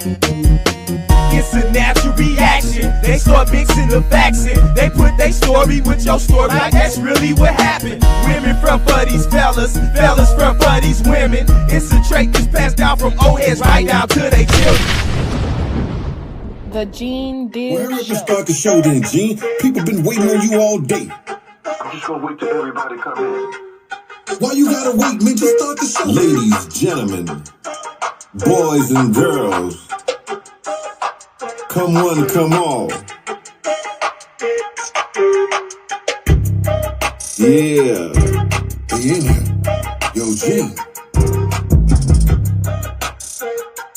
It's a natural reaction. They start mixing the facts in. They put their story with your story, like that's really what happened. Women front for these fellas, fellas front for these women. It's a trait that's passed down from old heads right down to their children. The Gene Deal Well, hurry up and start the show then, Gene. People been waiting on you all day. I'm just gonna wait till everybody come in. Why you gotta wait, man? Just start the show. Ladies, gentlemen, boys and girls, come one, come all. Yeah. They in here. Yo, Gene.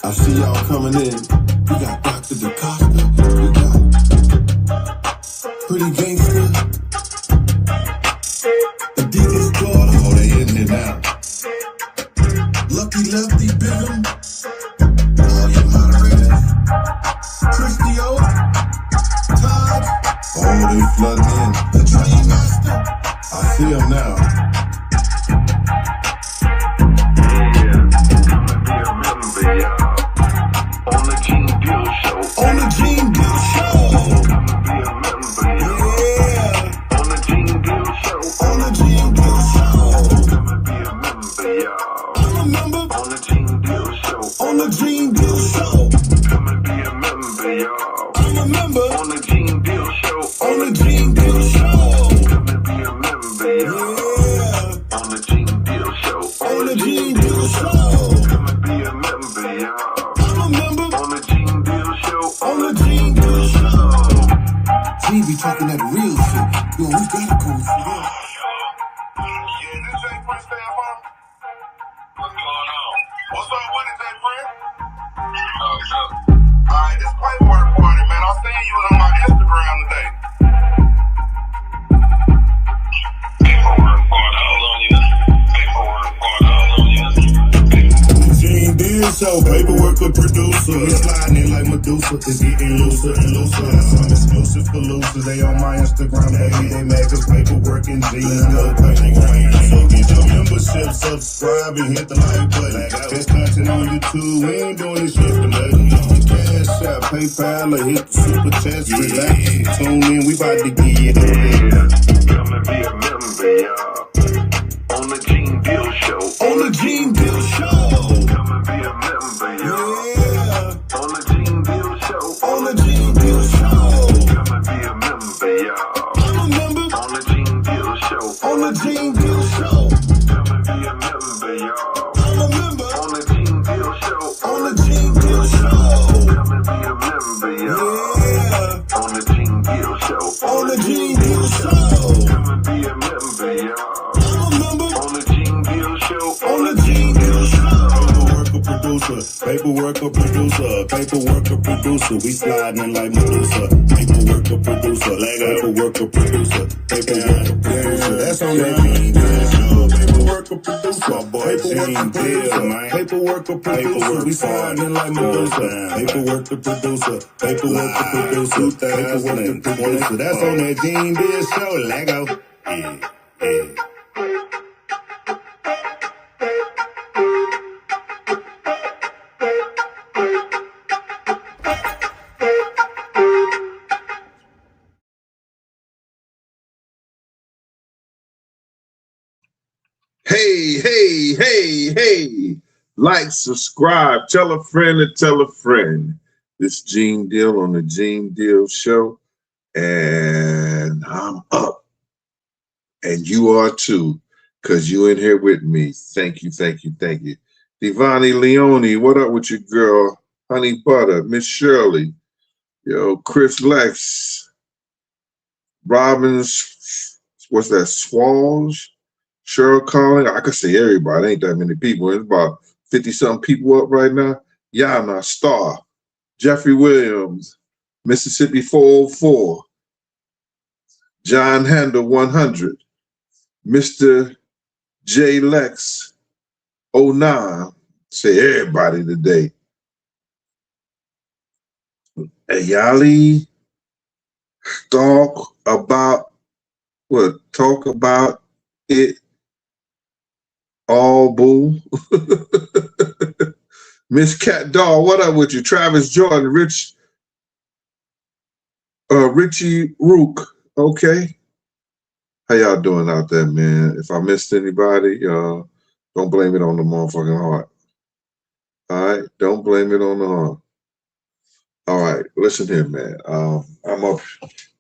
I see y'all coming in. We got Dr. DaCosta. We got Pretty Gangster. Adidas daughter. Oh, they in here now. Lucky Lefty Bigum. All your moderators. Christy O. Todd. Oh, they flooding in. The Dream Master. I see them now. On the Gene Deal Show. Yeah. On the Gene Deal Show. On the Gene Deal Show. Come and be a member, y'all. I'm a member. On the Gene Deal Show. On the Gene Deal Show. Come and be a member, y'all. I'm a member. On the Gene Deal Show. On the Gene Deal Show. Come and be a member, y'all. Yeah. On the Gene Deal Show. On the Gene Deal Show. Come and be a member, y'all. I'm a member. On the Gene Deal Show. On the Gene Deal Show. Gene be talking that real shit. Yo, we gotta go for that. Yeah, this ain't Prince Stan Farm. What's going on? What's up with it, Jay Prince? Oh, sure. Alright, this Playboy party, man. I seen you on my Instagram today. Paperwork party, all on you. Paperwork party, all on you. Gene Deal Show, paperwork a producer. It's sliding in like Medusa. It's getting looser and looser. Some exclusive for losers. They on my Instagram page. They mad cause paperwork and Gene go paperwork. So get your membership, subscribe and hit the like button. There's content on YouTube. We ain't doing this shit for nothing. Cash App, PayPal, or hit the super chats. Relax, tune in. We about to get it. Come and be a member, y'all. On the Gene Deal Show. On the Gene Deal Show. Come and be a member, y'all. Yeah. On the Gene Deal Show. On the Gene Deal Show. Come and be a member, y'all. I'm a member. On the Gene Deal Show. On the Gene Deal Show. Come and be a member, y'all. I'm a member. On the Gene Deal Show. On the Gene Deal Show. Come and be a member, y'all. Yeah. On the Gene Deal Show. On the Gene Deal Show. Come and be a member, y'all. I'm a member. On the Gene Deal Show. On the Gene Deal Show. Paperwork a producer. Paperwork a producer. We sliding in like Medusa. Paperwork a producer. Paperwork a producer. Paperwork a producer. That's on that Gene Deal Show. Paperwork a producer. My boy Gene Deal, man. Paperwork a producer. We sliding in like Medusa. Paperwork a producer. Paperwork a producer. Paperwork a producer. That's on that Gene Deal Show. Lego. Yeah. Hey. Like, subscribe, tell a friend to tell a friend. This Gene Deal on the Gene Deal Show. And I'm up. And you are too, because you in here with me. Thank you. Devani Leone, what up with your girl? Honey Butter, Miss Shirley. Yo, Chris Lex. Robbins, what's that, Swalls? Cheryl Collins, I could say everybody, ain't that many people. It's about 50-something people up right now. Yana Star, Jeffrey Williams, Mississippi 404, John Handel 100, Mr. J Lex 09. Say everybody today. Ayali, talk about it all, boo. Miss Cat Doll, what up with you? Travis Jordan, Richie Rook. Okay. How y'all doing out there, man? If I missed anybody, don't blame it on the motherfucking heart. All right? Don't blame it on the heart. All right. Listen here, man. I'm up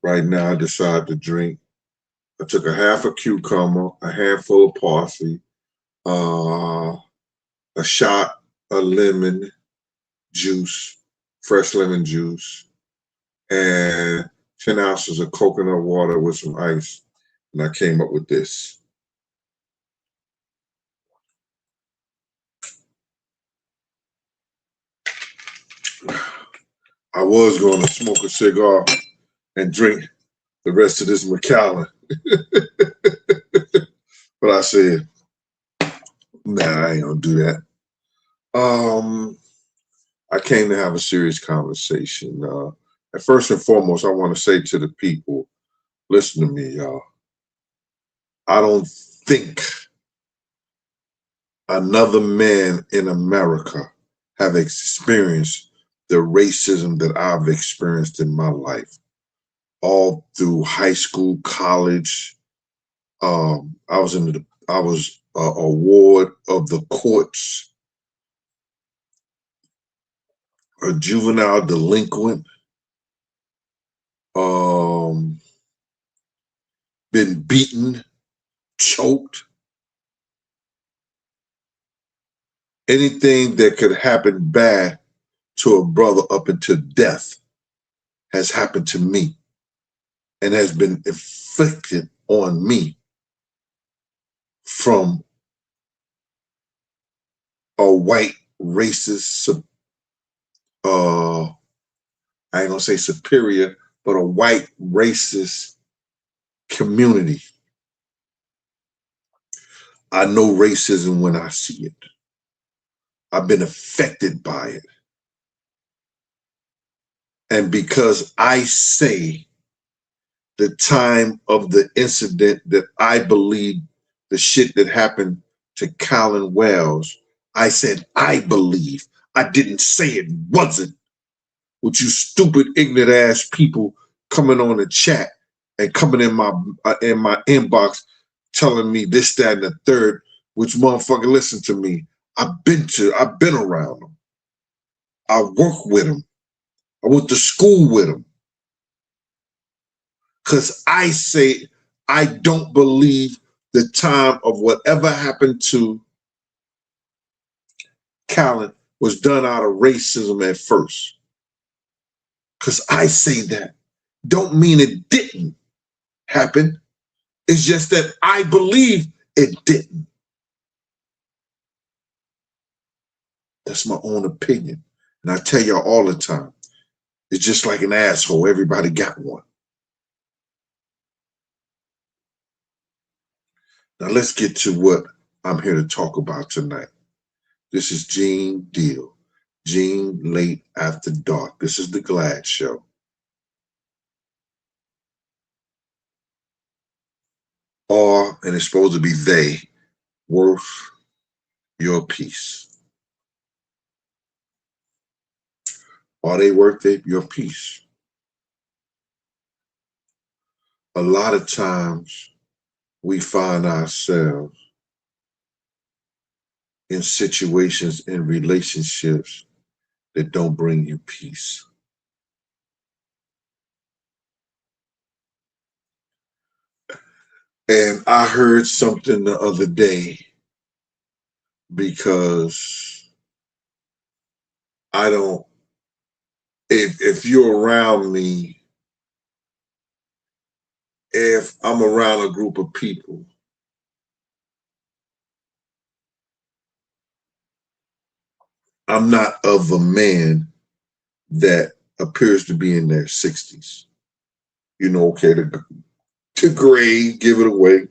right now. I decided to drink. I took a half a cucumber, a handful of parsley, a shot of lemon juice, fresh lemon juice, and 10 ounces of coconut water with some ice. And I came up with this. I was going to smoke a cigar and drink the rest of this Macallan. But I said, nah, I ain't gonna do that. I came to have a serious conversation. And first and foremost, I want to say to the people, listen to me, y'all. I don't think another man in America have experienced the racism that I've experienced in my life, all through high school, college. I was a ward of the courts, a juvenile delinquent, been beaten, choked. Anything that could happen bad to a brother up until death has happened to me and has been inflicted on me from a white racist, I ain't gonna say superior, but a white racist community. I know racism when I see it. I've been affected by it. And because I say the time of the incident that I believe the shit that happened to Colin Wells, I said, I believe. I didn't say it wasn't. With you stupid, ignorant ass people coming on the chat and coming in my inbox telling me this, that, and the third, which motherfucker, listen to me. I've been around them. I work with them. I went to school with them. Because I say I don't believe the time of whatever happened to Colin was done out of racism at first. Because I say that. Don't mean it didn't happen. It's just that I believe it didn't. That's my own opinion. And I tell y'all all the time, it's just like an asshole. Everybody got one. Now let's get to what I'm here to talk about tonight. This is Gene Deal. Gene Late After Dark. This is the Glad Show. And it's supposed to be they, worth your peace. Are they worth your peace? A lot of times we find ourselves in situations, in relationships that don't bring you peace. And I heard something the other day because I don't, if you're around me, if I'm around a group of people, I'm not of a man that appears to be in their 60s. You know, okay, to grade, give it away.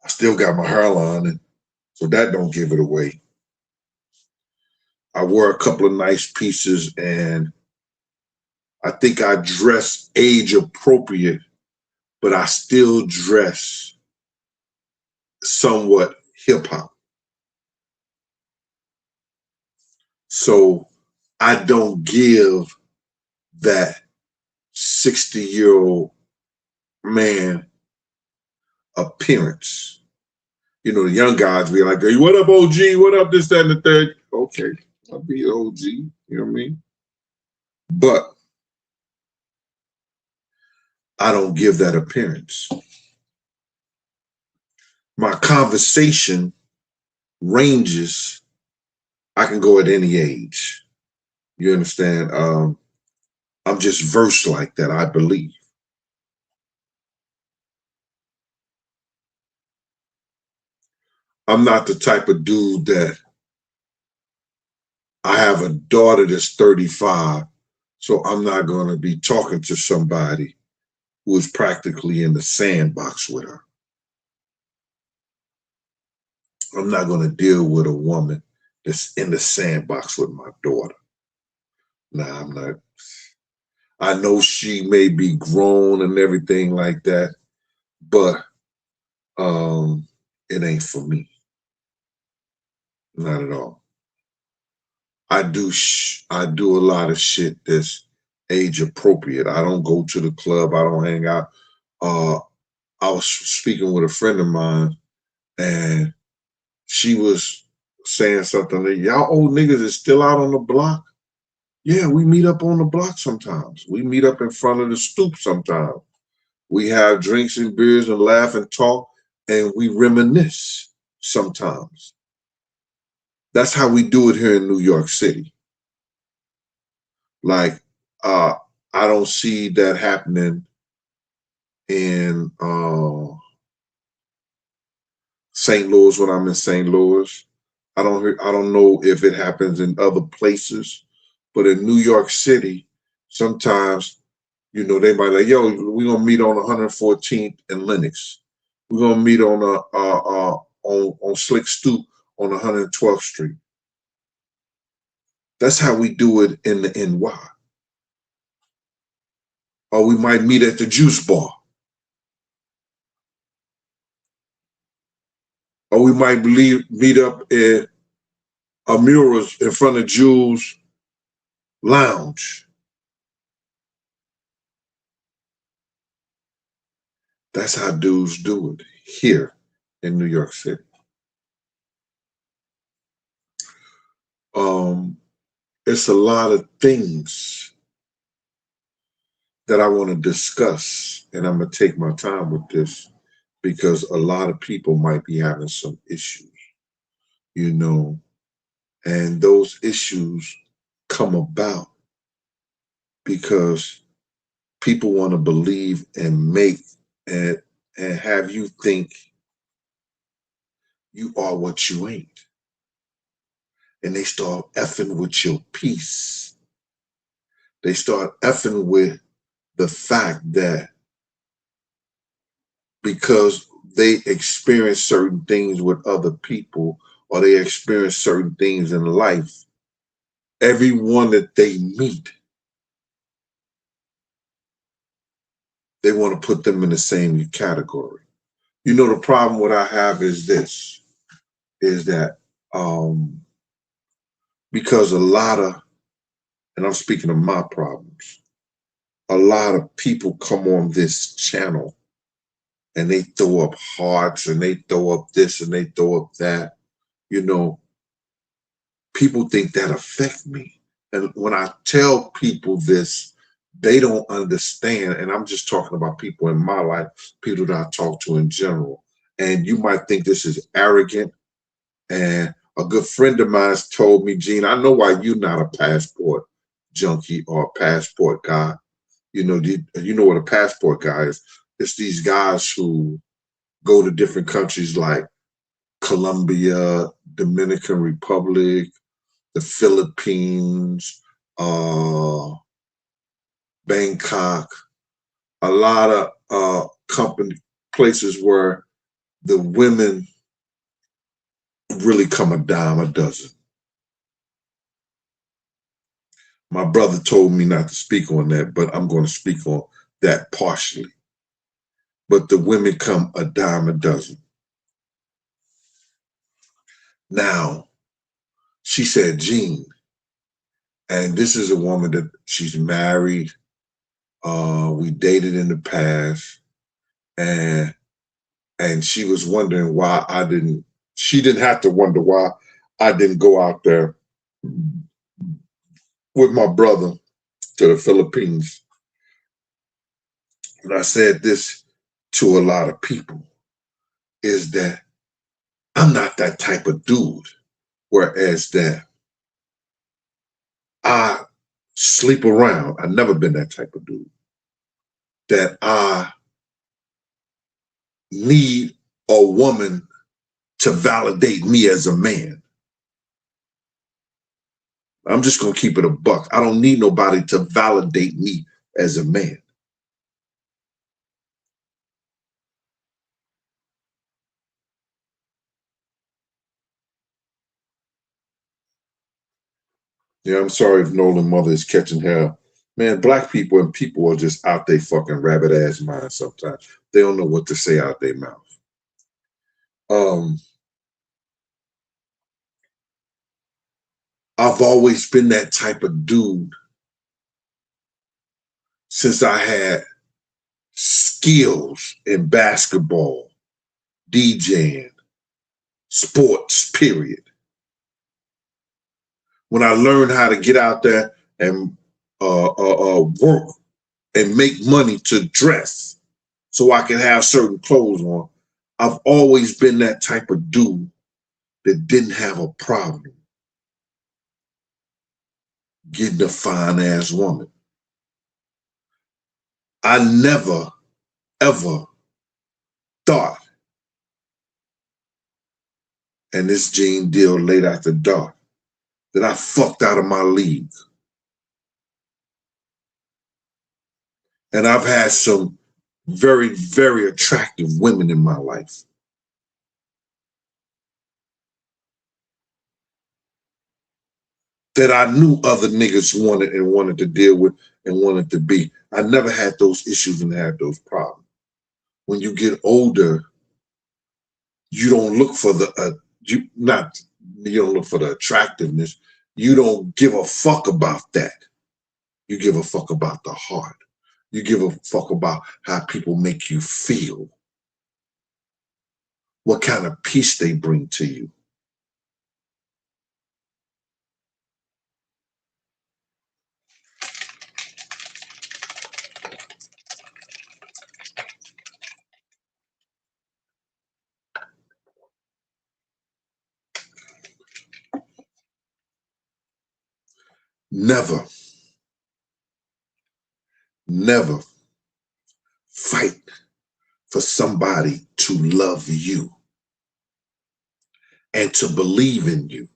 I still got my hairline, and so that don't give it away. I wore a couple of nice pieces, and I think I dress age appropriate, but I still dress somewhat hip hop. So I don't give that 60-year-old man appearance. You know, the young guys be like, hey, what up, OG? What up, this, that, and the third? Okay, I'll be OG. You know what I mean? But I don't give that appearance. My conversation ranges. I can go at any age. You understand? I'm just versed like that, I believe. I'm not the type of dude that I have a daughter that's 35, so I'm not going to be talking to somebody who is practically in the sandbox with her. I'm not going to deal with a woman that's in the sandbox with my daughter. Nah, I'm not. I know she may be grown and everything like that, but it ain't for me. Not at all. I do a lot of shit that's age appropriate. I don't go to the club. I don't hang out. I was speaking with a friend of mine, and she was saying something like, y'all old niggas is still out on the block? Yeah, we meet up on the block sometimes. We meet up in front of the stoop sometimes. We have drinks and beers and laugh and talk, and we reminisce sometimes. That's how we do it here in New York City. Like, I don't see that happening in St. Louis when I'm in St. Louis. I don't know if it happens in other places, but in New York City, sometimes, you know, they might like, yo, we're gonna meet on 114th and Lenox. We're gonna meet on on Slick Stoop on 112th Street. That's how we do it in the NY. Or we might meet at the juice bar. Or we might meet up at Amura's in front of Jules Lounge. That's how dudes do it here in New York City. It's a lot of things that I want to discuss, and I'm going to take my time with this because a lot of people might be having some issues, you know, and those issues come about because people want to believe and make and have you think you are what you ain't. And they start effing with your peace. They start effing with the fact that because they experience certain things with other people or they experience certain things in life, everyone that they meet, they want to put them in the same category. You know, the problem what I have is this, is that because a lot of, and I'm speaking of my problems, a lot of people come on this channel and they throw up hearts and they throw up this and they throw up that. You know, people think that affect me. And when I tell people this, they don't understand. And I'm just talking about people in my life, people that I talk to in general. And you might think this is arrogant. And a good friend of mine told me, Gene, I know why you're not a passport junkie or a passport guy. You know what a passport guy is. It's these guys who go to different countries like Colombia, Dominican Republic, the Philippines, Bangkok, a lot of places where the women really come a dime a dozen. My brother told me not to speak on that, but I'm going to speak on that partially. But the women come a dime a dozen. Now, she said, Gene, And this is a woman that she's married. We dated in the past, and she was wondering why I didn't. She didn't have to wonder why I didn't go out there with my brother to the Philippines. And I said this to a lot of people, is that I'm not that type of dude. Whereas that I sleep around. I've never been that type of dude. That I need a woman to validate me as a man. I'm just going to keep it a buck. I don't need nobody to validate me as a man. Yeah, I'm sorry if Nolan mother is catching hell. Man, black people and people are just out their fucking rabbit ass mind sometimes. They don't know what to say out their mouth. I've always been that type of dude since I had skills in basketball, DJing, sports, period. When I learned how to get out there and work and make money to dress so I can have certain clothes on, I've always been that type of dude that didn't have a problem getting a fine ass woman. I never, ever thought, and this Gene Deal late after dark, that I fucked out of my league. And I've had some very, very attractive women in my life. That I knew other niggas wanted to deal with and wanted to be. I never had those issues and had those problems. When you get older, you don't look for the you don't look for the attractiveness. You don't give a fuck about that. You give a fuck about the heart. You give a fuck about how people make you feel. What kind of peace they bring to you. Never fight for somebody to love you and to believe in you.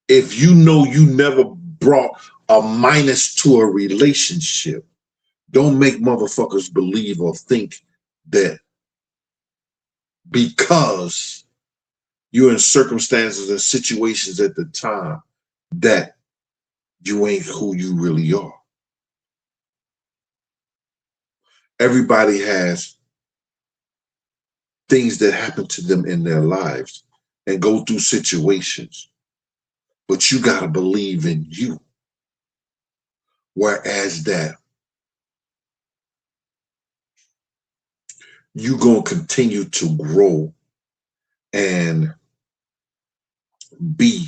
If you know you never brought a minus to a relationship, don't make motherfuckers believe or think that because you're in circumstances and situations at the time that you ain't who you really are. Everybody has things that happen to them in their lives and go through situations, but you got to believe in you. Whereas that you're going to continue to grow and be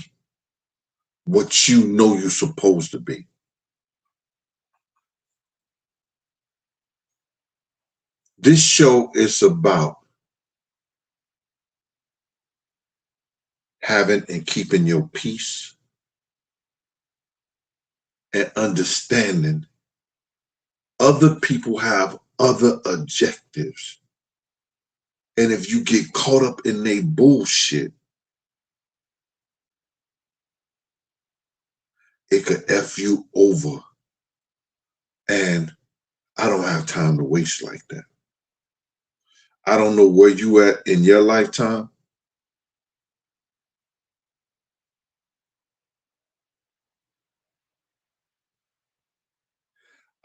what you know you're supposed to be. This show is about having and keeping your peace and understanding other people have other objectives. And if you get caught up in their bullshit, it could F you over. And I don't have time to waste like that. I don't know where you at in your lifetime.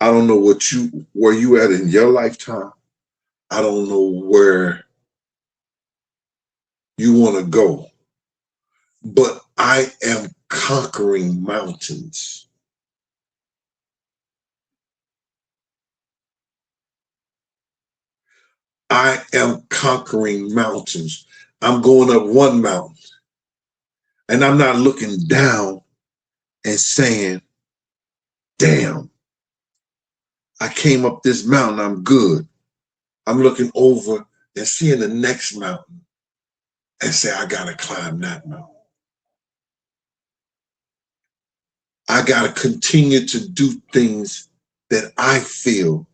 I don't know where you at in your lifetime. I don't know where you want to go. But I am conquering mountains. I am conquering mountains. I'm going up one mountain, and I'm not looking down and saying, damn, I came up this mountain, I'm good. I'm looking over and seeing the next mountain and say, I gotta climb that mountain. I gotta continue to do things that I feel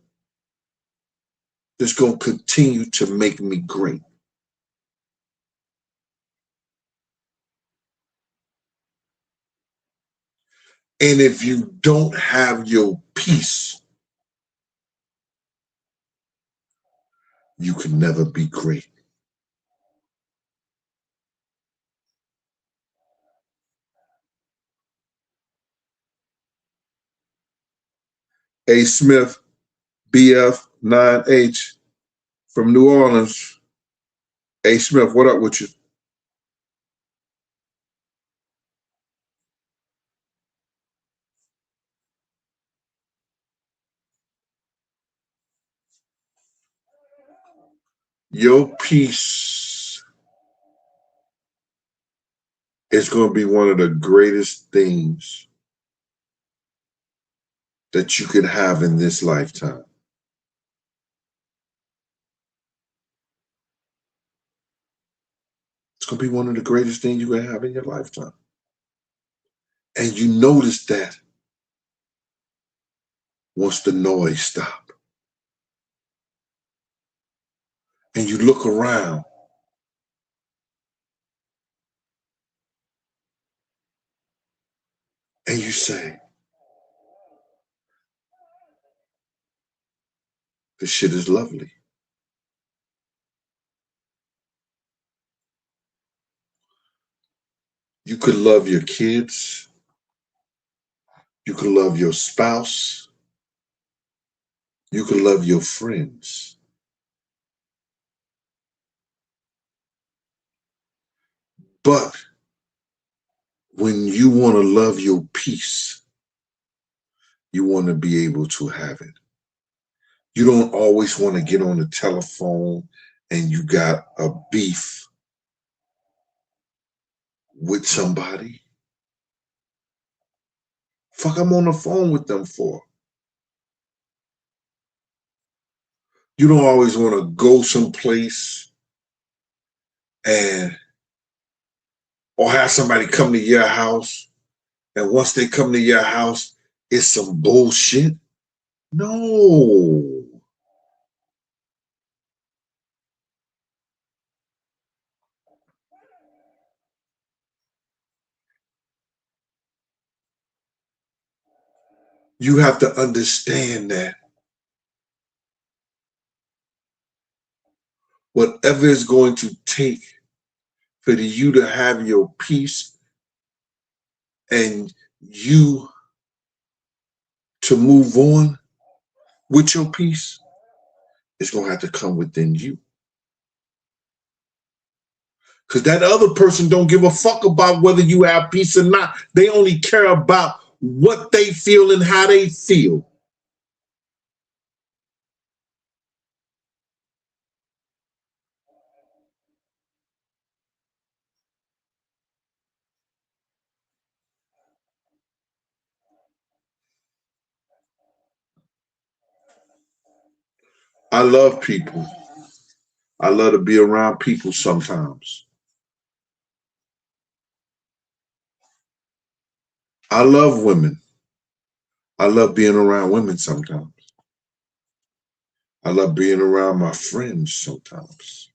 that's gonna continue to make me great. And if you don't have your peace, you can never be great. A. Smith, BF 9H from New Orleans. A. Smith, what up with you? Your peace is going to be one of the greatest things that you could have in this lifetime. It's going to be one of the greatest things you can have in your lifetime. And you notice that once the noise stops. And you look around and you say, this shit is lovely. You could love your kids. You could love your spouse. You could love your friends. But when you want to love your peace, you want to be able to have it. You don't always want to get on the telephone and you got a beef with somebody. Fuck, I'm on the phone with them for. You don't always want to go someplace or have somebody come to your house, and once they come to your house, it's some bullshit. No. You have to understand that whatever it's going to take for you to have your peace and you to move on with your peace, it's going to have to come within you. Because that other person don't give a fuck about whether you have peace or not. They only care about what they feel and how they feel. I love people. I love to be around people sometimes. I love women. I love being around women sometimes. I love being around my friends sometimes.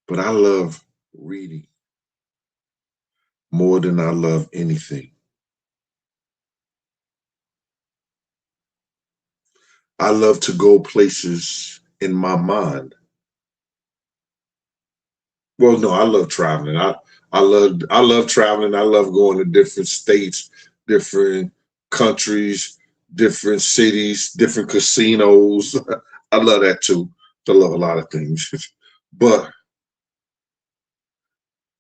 But I love reading more than I love anything. I love to go places in my mind. Well, no, I love traveling. I love traveling. I love going to different states, different countries, different cities, different casinos. I love that too. I love a lot of things. But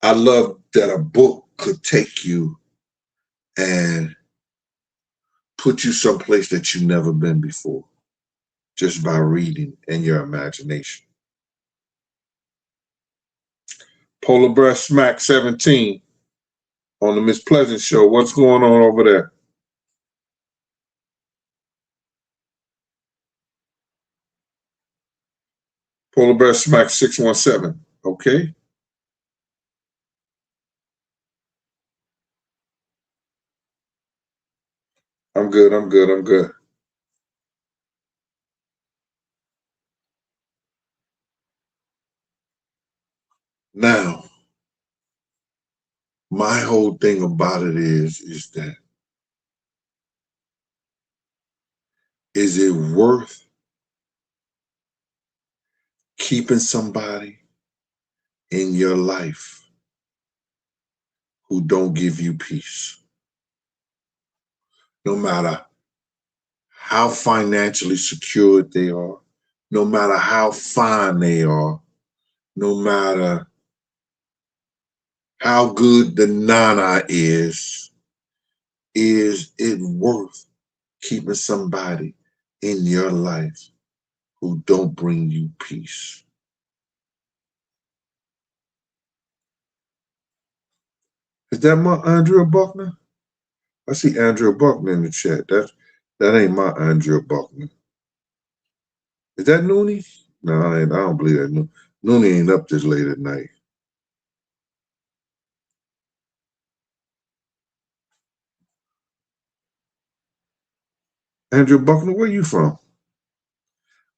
I love that a book could take you and put you someplace that you've never been before just by reading and your imagination. Polar Bear Smack 17 on the Miss Pleasant Show. What's going on over there? Polar Bear Smack 617. Okay. I'm good. I'm good. I'm good. Now, my whole thing about it is that is it worth keeping somebody in your life who don't give you peace? No matter how financially secured they are, no matter how fine they are, no matter how good the nana is it worth keeping somebody in your life who don't bring you peace? Is that my Andrea Buckner? I see Andrea Buckner in the chat. That ain't my Andrea Buckner. Is that Noonie? No, I don't believe that. Noonie ain't up this late at night. Andrea Buckner, where you from?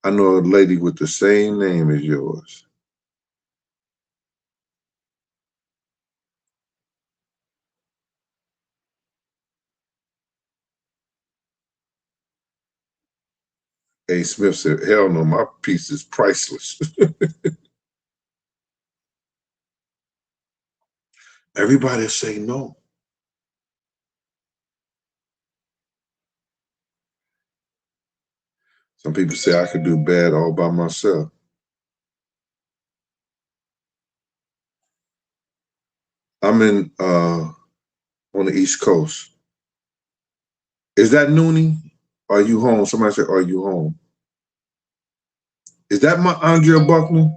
I know a lady with the same name as yours. A. Smith said, hell no, my piece is priceless. Everybody say no. Some people say I could do bad all by myself. I'm in on the East Coast. Is that Noonie? Are you home? Somebody said, are you home? Is that my Andrea Buckner?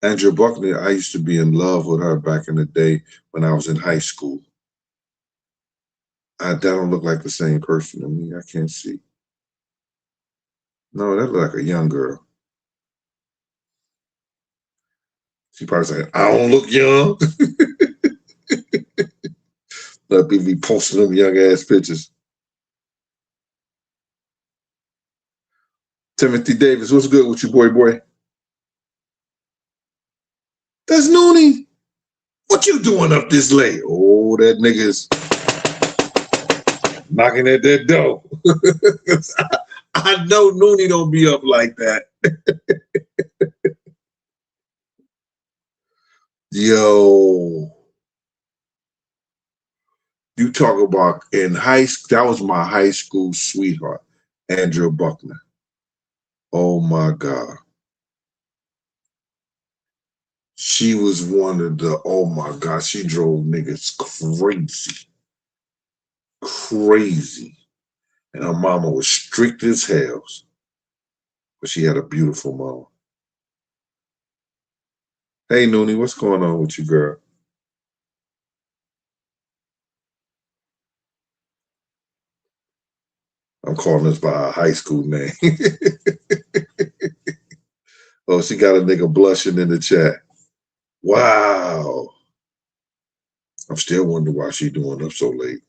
Andrea Buckner, I used to be in love with her back in the day when I was in high school. That don't look like the same person to me. I can't see. No, that look like a young girl. She probably said, I don't look young. Let people be posting them young ass pictures. Timothy Davis, what's good with you, boy? That's Noonie. What you doing up this late? Oh, that nigga's knocking at that door. I know Noonie don't be up like that. Yo. You talk about in high school, that was my high school sweetheart, Andrea Buckner. Oh my God. She was one of the, oh my God, she drove niggas crazy. Crazy. And her mama was strict as hell. But she had a beautiful mom. Hey, Noonie, what's going on with you, girl? I'm calling this by her high school name. Oh, she got a nigga blushing in the chat. Wow. I'm still wondering why she doing up so late.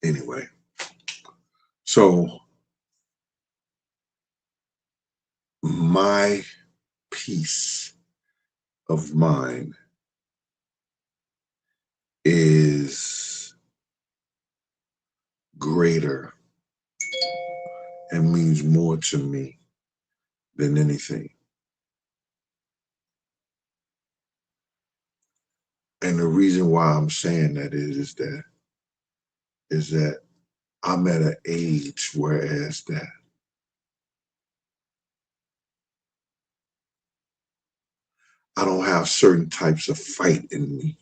Anyway, so my peace of mind is greater and means more to me than anything. And the reason why I'm saying that is that I'm at an age whereas that I don't have certain types of fight in me.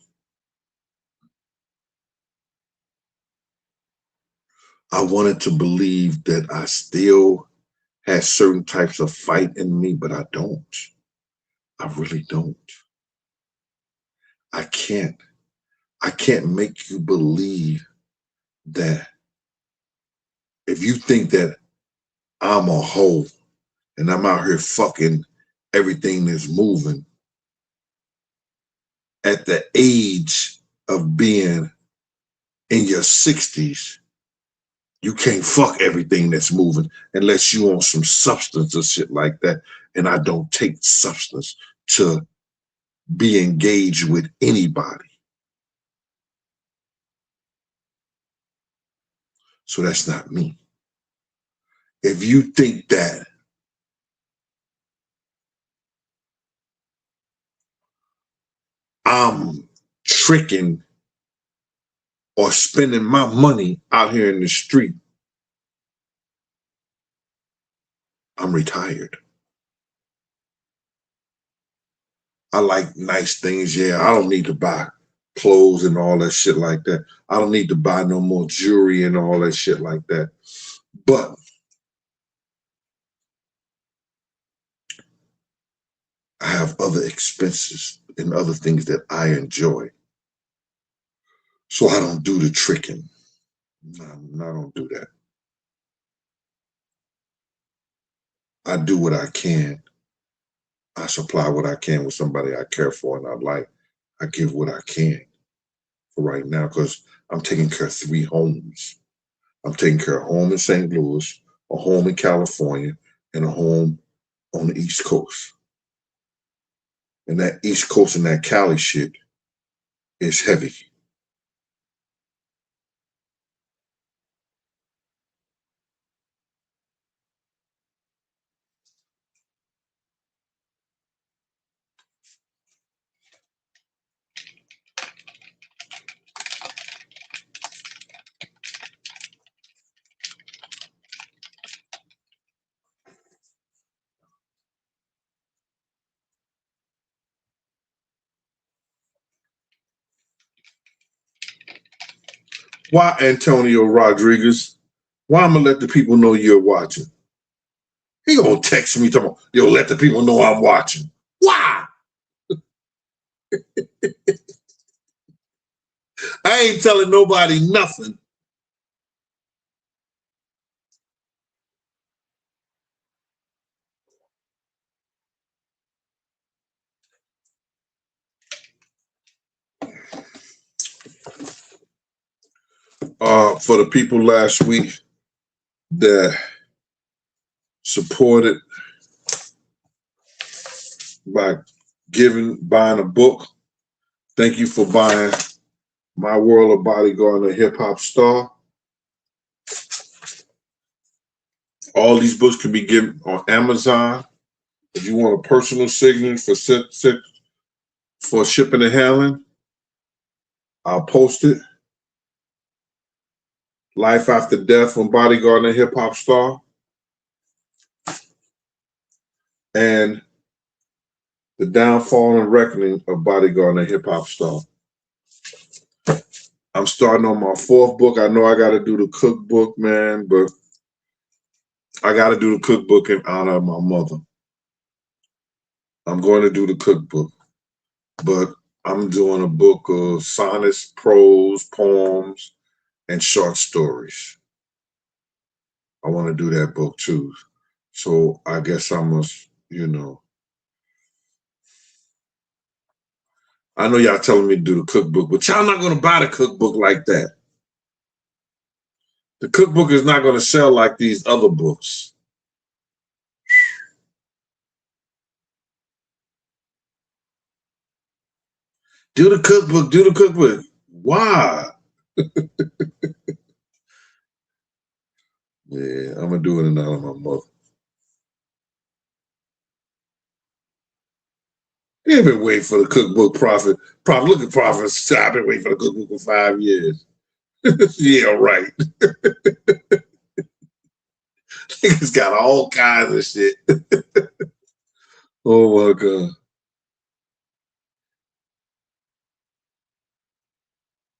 I wanted to believe that I still had certain types of fight in me, but I don't. I really don't. I can't make you believe that if you think that I'm a hoe and I'm out here fucking everything that's moving at the age of being in your 60s, you can't fuck everything that's moving unless you on some substance or shit like that. And I don't take substance to be engaged with anybody. So that's not me. If you think that I'm tricking or spending my money out here in the street, I'm retired. I like nice things. Yeah, I don't need to buy clothes and all that shit like that. I don't need to buy no more jewelry and all that shit like that. But I have other expenses and other things that I enjoy. So I don't do the tricking. No, I don't do that. I do what I can. I supply what I can with somebody I care for and I like. I give what I can for right now because I'm taking care of 3 homes. I'm taking care of a home in St. Louis, a home in California, and a home on the East Coast. And that East Coast and that Cali shit is heavy. Why, Antonio Rodriguez? Why I'm gonna let the people know you're watching? He gonna text me talking, yo, let the people know I'm watching. Why? I ain't telling nobody nothing. For the people last week that supported by buying a book, thank you for buying My World of Bodyguard and a Hip Hop Star. All these books can be given on Amazon. If you want a personal signature for shipping and handling, I'll post it. Life After Death from Bodyguard and a Hip Hop Star. And The Downfall and Reckoning of Bodyguard and a Hip Hop Star. I'm starting on my 4th book. I know I got to do the cookbook, man, but I got to do the cookbook in honor of my mother. I'm going to do the cookbook, but I'm doing a book of sonnets, prose, poems, and short stories. I want to do that book too. So I guess I must, I know y'all telling me to do the cookbook, but y'all not going to buy the cookbook like that. The cookbook is not going to sell like these other books. Do the cookbook, do the cookbook. Why? Yeah, I'm going to do it in honor of my mother. They ain't been waiting for the cookbook, Prophet. Prophet, look at Prophet. I've been waiting for the cookbook for 5 years. Yeah, right. Niggas got all kinds of shit. Oh my God.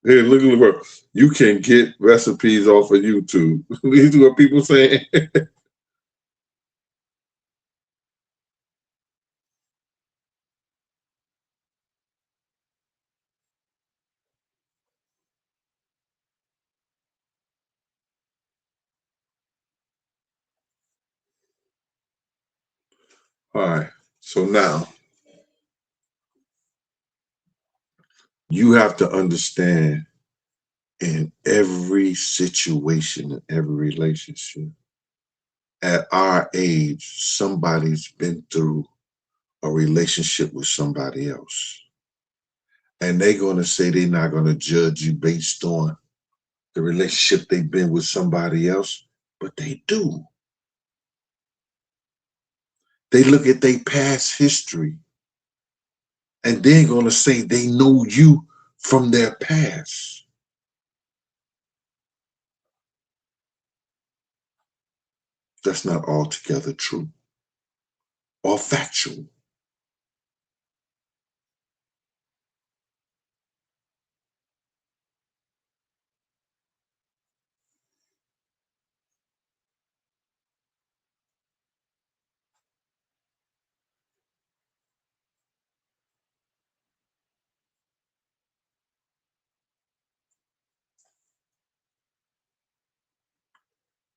Hey, look. You can get recipes off of YouTube. These are what people saying. All right. So now you have to understand, in every situation, in every relationship, at our age, somebody's been through a relationship with somebody else. And they're going to say they're not going to judge you based on the relationship they've been with somebody else, but they do. They look at their past history and they're going to say they know you from their past. That's not altogether true or factual.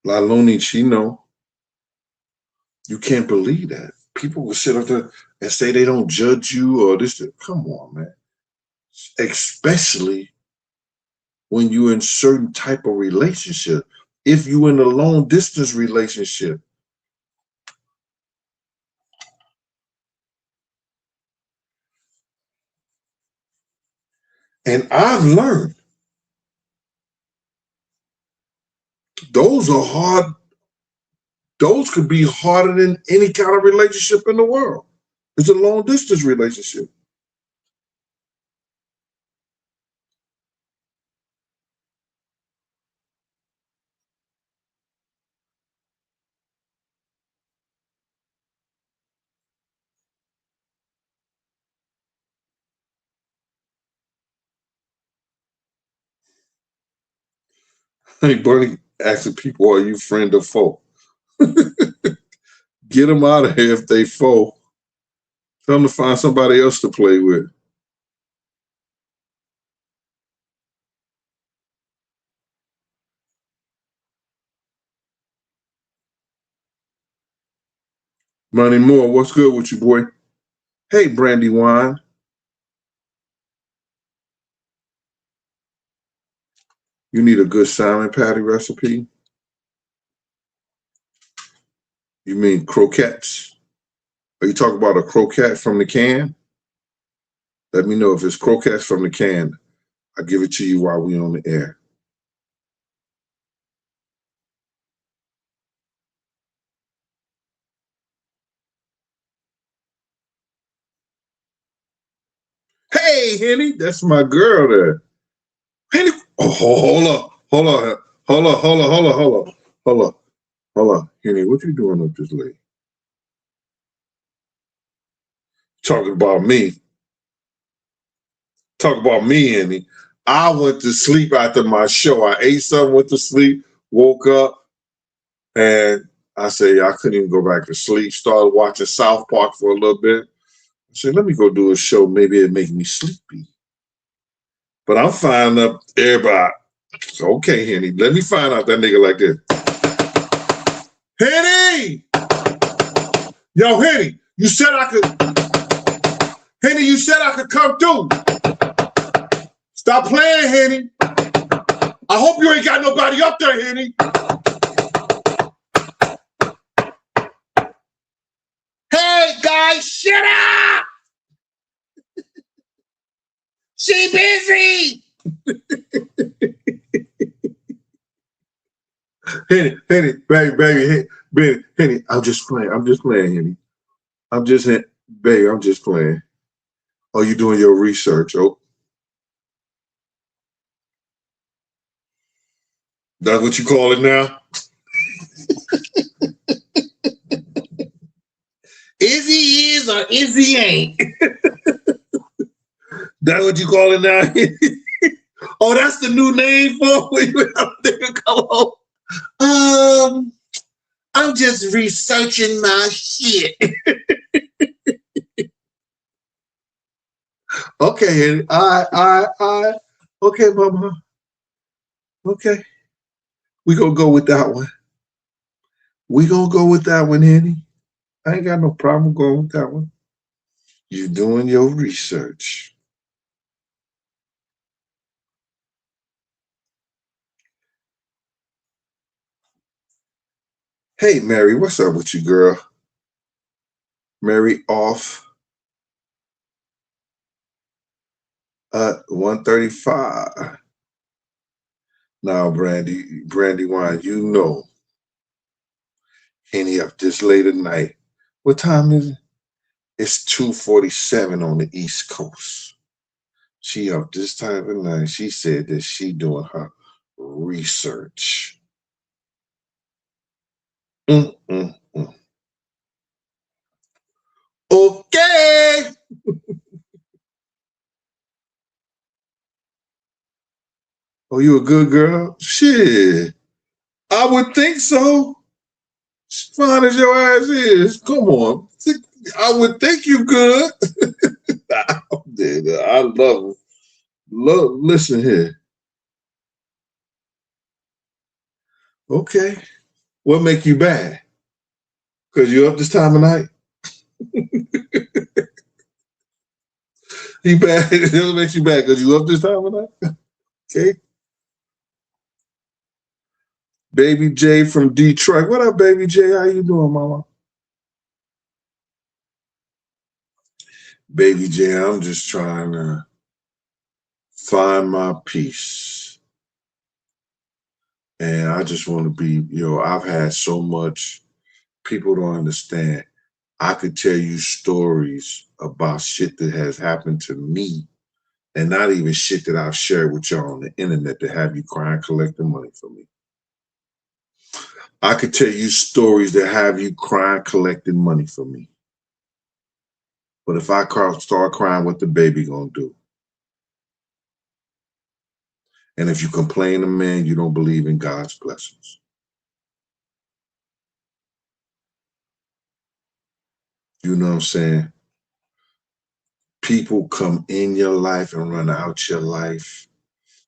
Laloni Chino, you can't believe that. People will sit up there and say they don't judge you or this. Come on, man. Especially when you're in certain type of relationship. If you're in a long distance relationship, and I've learned those are hard. Those could be harder than any kind of relationship in the world. It's a long distance relationship. Hey, Bernie asking people, are you friend or foe? Get them out of here if they foe. Tell them to find somebody else to play with. Money Moore, what's good with you, boy? Hey, Brandy Wine. You need a good salmon patty recipe? You mean croquettes? Are you talking about a croquette from the can? Let me know if it's croquettes from the can. I'll give it to you while we're on the air. Hey, Henny, that's my girl there. Henny, oh, hold on. Henny, what you doing up this late? Talking about me. Talk about me, Henny. I went to sleep after my show. I ate something, went to sleep, woke up, and I said, I couldn't even go back to sleep. Started watching South Park for a little bit. I said, let me go do a show. Maybe it'll make me sleepy. But I'm finding up everybody. So, okay, Henny, let me find out that nigga like this. Henny! Yo, Henny, you said I could. Henny, you said I could come through. Stop playing, Henny. I hope you ain't got nobody up there, Henny. Hey, guys, shut up! She busy! Henny, baby, Henny, I'm just playing, Henny. I'm just playing. Oh, you doing your research? Oh. That's what you call it now? Is he is or is he ain't? That's what you call it now? Oh, that's the new name for when you have a nigga come home. I'm just researching my shit. Okay, I. Okay, mama. Okay. We gonna go with that one. We gonna go with that one, Henny. I ain't got no problem going with that one. You doing your research. Hey, Mary, what's up with you, girl? Mary off 135. Now, Brandywine, you know, Henny up this late at night. What time is it? It's 2:47 on the East Coast. She up this time of night. She said that she doing her research. Okay. Oh, you a good girl? Shit. I would think so. As fine as your ass is. Come on. I would think you good. I love it. Listen here. Okay. What make you bad? Because you up this time of night? He bad. It makes you bad because you up this time of night? Okay. Baby J from Detroit. What up, Baby J? How you doing, mama? Baby J, I'm just trying to find my peace. And I just want to be, I've had so much, people don't understand. I could tell you stories about shit that has happened to me and not even shit that I've shared with y'all on the internet to have you crying collecting money for me. I could tell you stories that have you crying collecting money for me. But if I start crying, what the baby gonna do? And if you complain to man, you don't believe in God's blessings. You know what I'm saying? People come in your life and run out your life.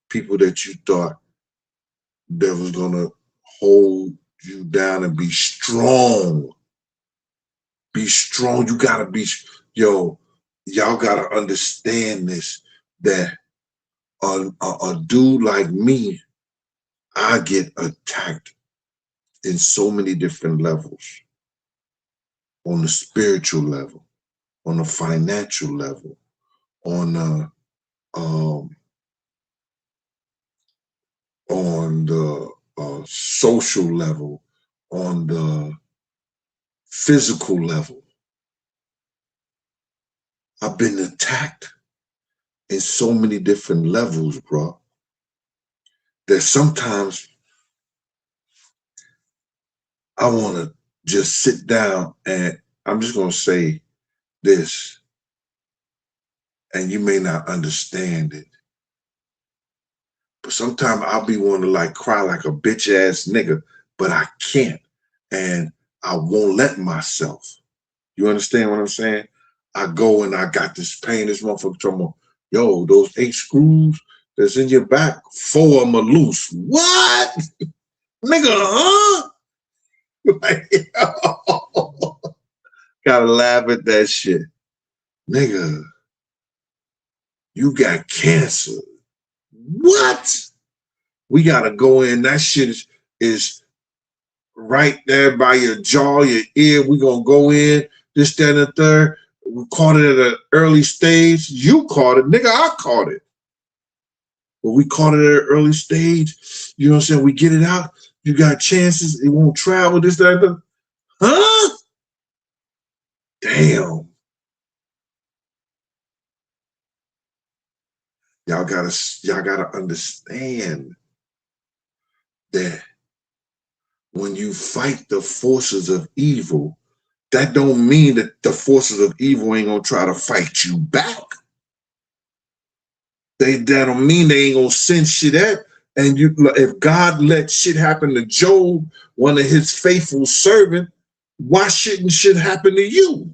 People that you thought that was gonna hold you down and be strong. Be strong. You gotta be, y'all gotta understand this, that a dude like me, I get attacked in so many different levels. On the spiritual level, on the financial level, on the social level, on the physical level. I've been attacked in so many different levels, bro, that sometimes I want to just sit down and I'm just going to say this, and you may not understand it, but sometimes I'll be wanting to like cry like a bitch ass nigga, but I can't, and I won't let myself. You understand what I'm saying? I go and I got this pain, this motherfucker talking about, yo, those 8 screws that's in your back, 4 of them are loose. What? Nigga, huh? Like, gotta laugh at that shit. Nigga, you got cancer. What? We gotta go in. That shit is right there by your jaw, your ear. We gonna go in, this, that, and the third. We caught it at an early stage. You caught it. Nigga, I caught it. But we caught it at an early stage. You know what I'm saying? We get it out. You got chances. It won't travel, this, that, and the. Huh? Damn. Y'all gotta understand that when you fight the forces of evil, that don't mean that the forces of evil ain't gonna try to fight you back. That don't mean they ain't gonna send shit at. And if God let shit happen to Job, one of his faithful servant, why shouldn't shit happen to you?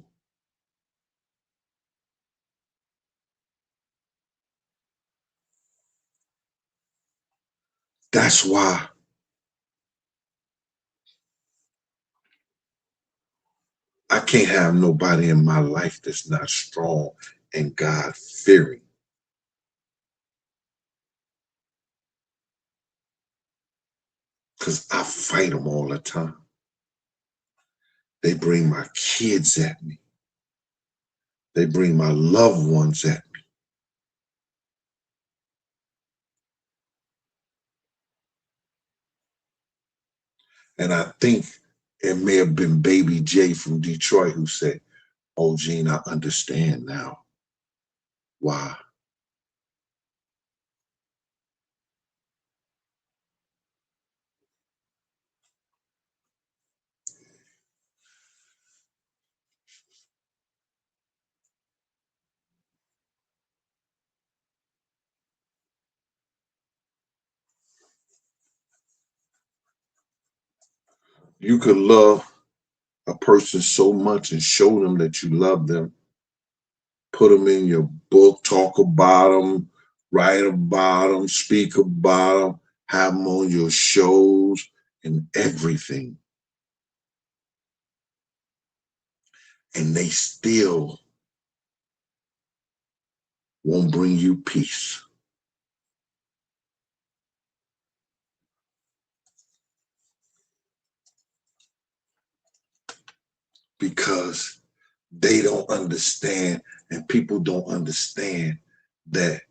That's why I can't have nobody in my life that's not strong and God-fearing. Because I fight them all the time. They bring my kids at me. They bring my loved ones at me. And I think it may have been Baby J from Detroit who said, "Oh, Gene, I understand now why." You could love a person so much and show them that you love them. Put them in your book, talk about them, write about them, speak about them, have them on your shows and everything. And they still won't bring you peace. Because they don't understand, and people don't understand that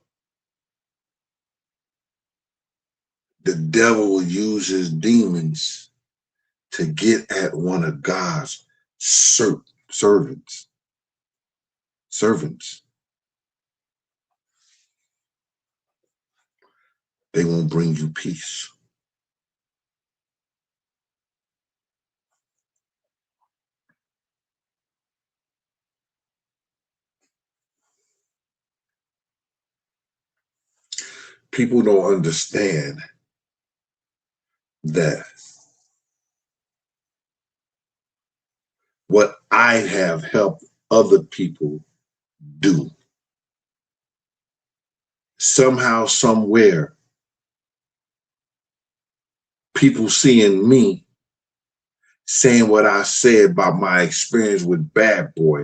the devil will use his demons to get at one of God's servants. They won't bring you peace. People don't understand that what I have helped other people do, somehow, somewhere, people seeing me saying what I said about my experience with Bad Boy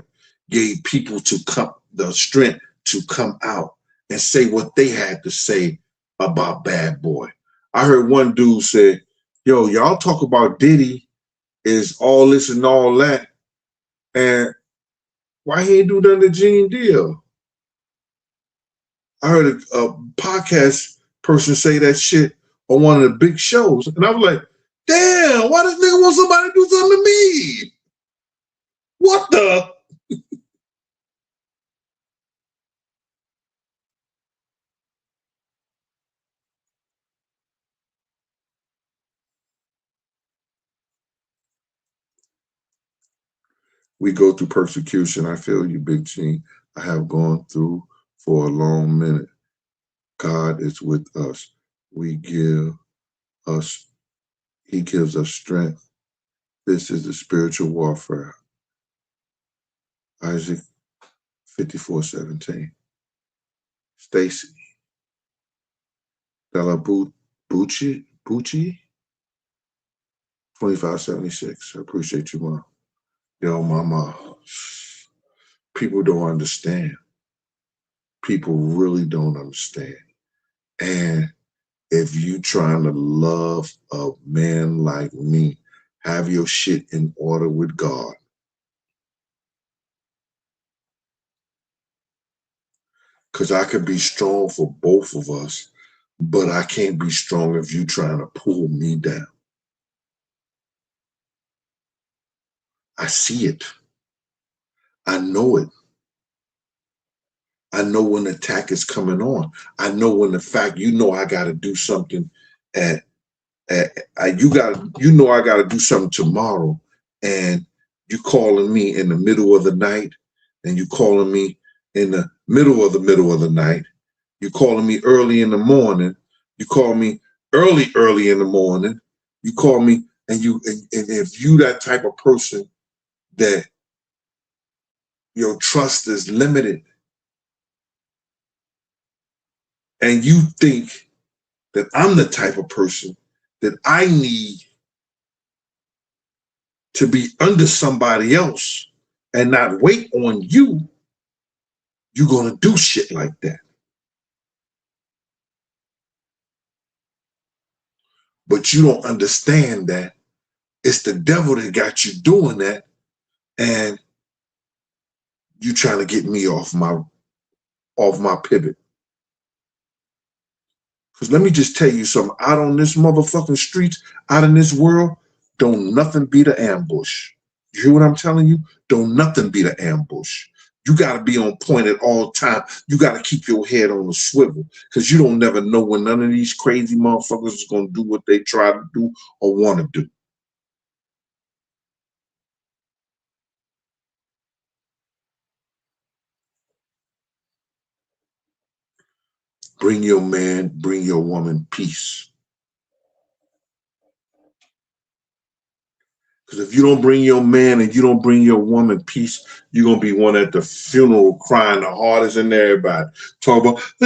gave people the strength to come out and say what they had to say about Bad Boy. I heard one dude say, "Yo, y'all talk about Diddy is all this and all that, and why he ain't do nothing to Gene Deal?" I heard a podcast person say that shit on one of the big shows, and I was like, "Damn, why does nigga want somebody to do something to me? What the?" We go through persecution. I feel you, Big Gene. I have gone through for a long minute. God is with us. He gives us strength. This is the spiritual warfare. Isaac 54:17. Stacy. Della Bucci 2576. I appreciate you, Mom. Yo, Mama. People don't understand. People really don't understand. And if you trying to love a man like me, have your shit in order with God. Because I could be strong for both of us, but I can't be strong if you trying to pull me down. I see it. I know it. I know when the attack is coming on. I know when the fact, I got to do something I got to do something tomorrow, and you calling me in the middle of the night, and you calling me in the middle of the night, You calling me early in the morning. You call me early in the morning. You call me, and if you that type of person that your trust is limited, and you think that I'm the type of person that I need to be under somebody else and not wait on you, you're gonna do shit like that. But you don't understand that it's the devil that got you doing that, and you trying to get me off my pivot. Because let me just tell you something, out on this motherfucking streets, out in this world, don't nothing beat an ambush. You hear what I'm telling you? Don't nothing beat an ambush. You got to be on point at all time. You got to keep your head on the swivel, because you don't never know when none of these crazy motherfuckers is going to do what they try to do or want to do. Bring your man, bring your woman peace. Because if you don't bring your man and you don't bring your woman peace, you're going to be one at the funeral crying the hardest in everybody. Talk about, I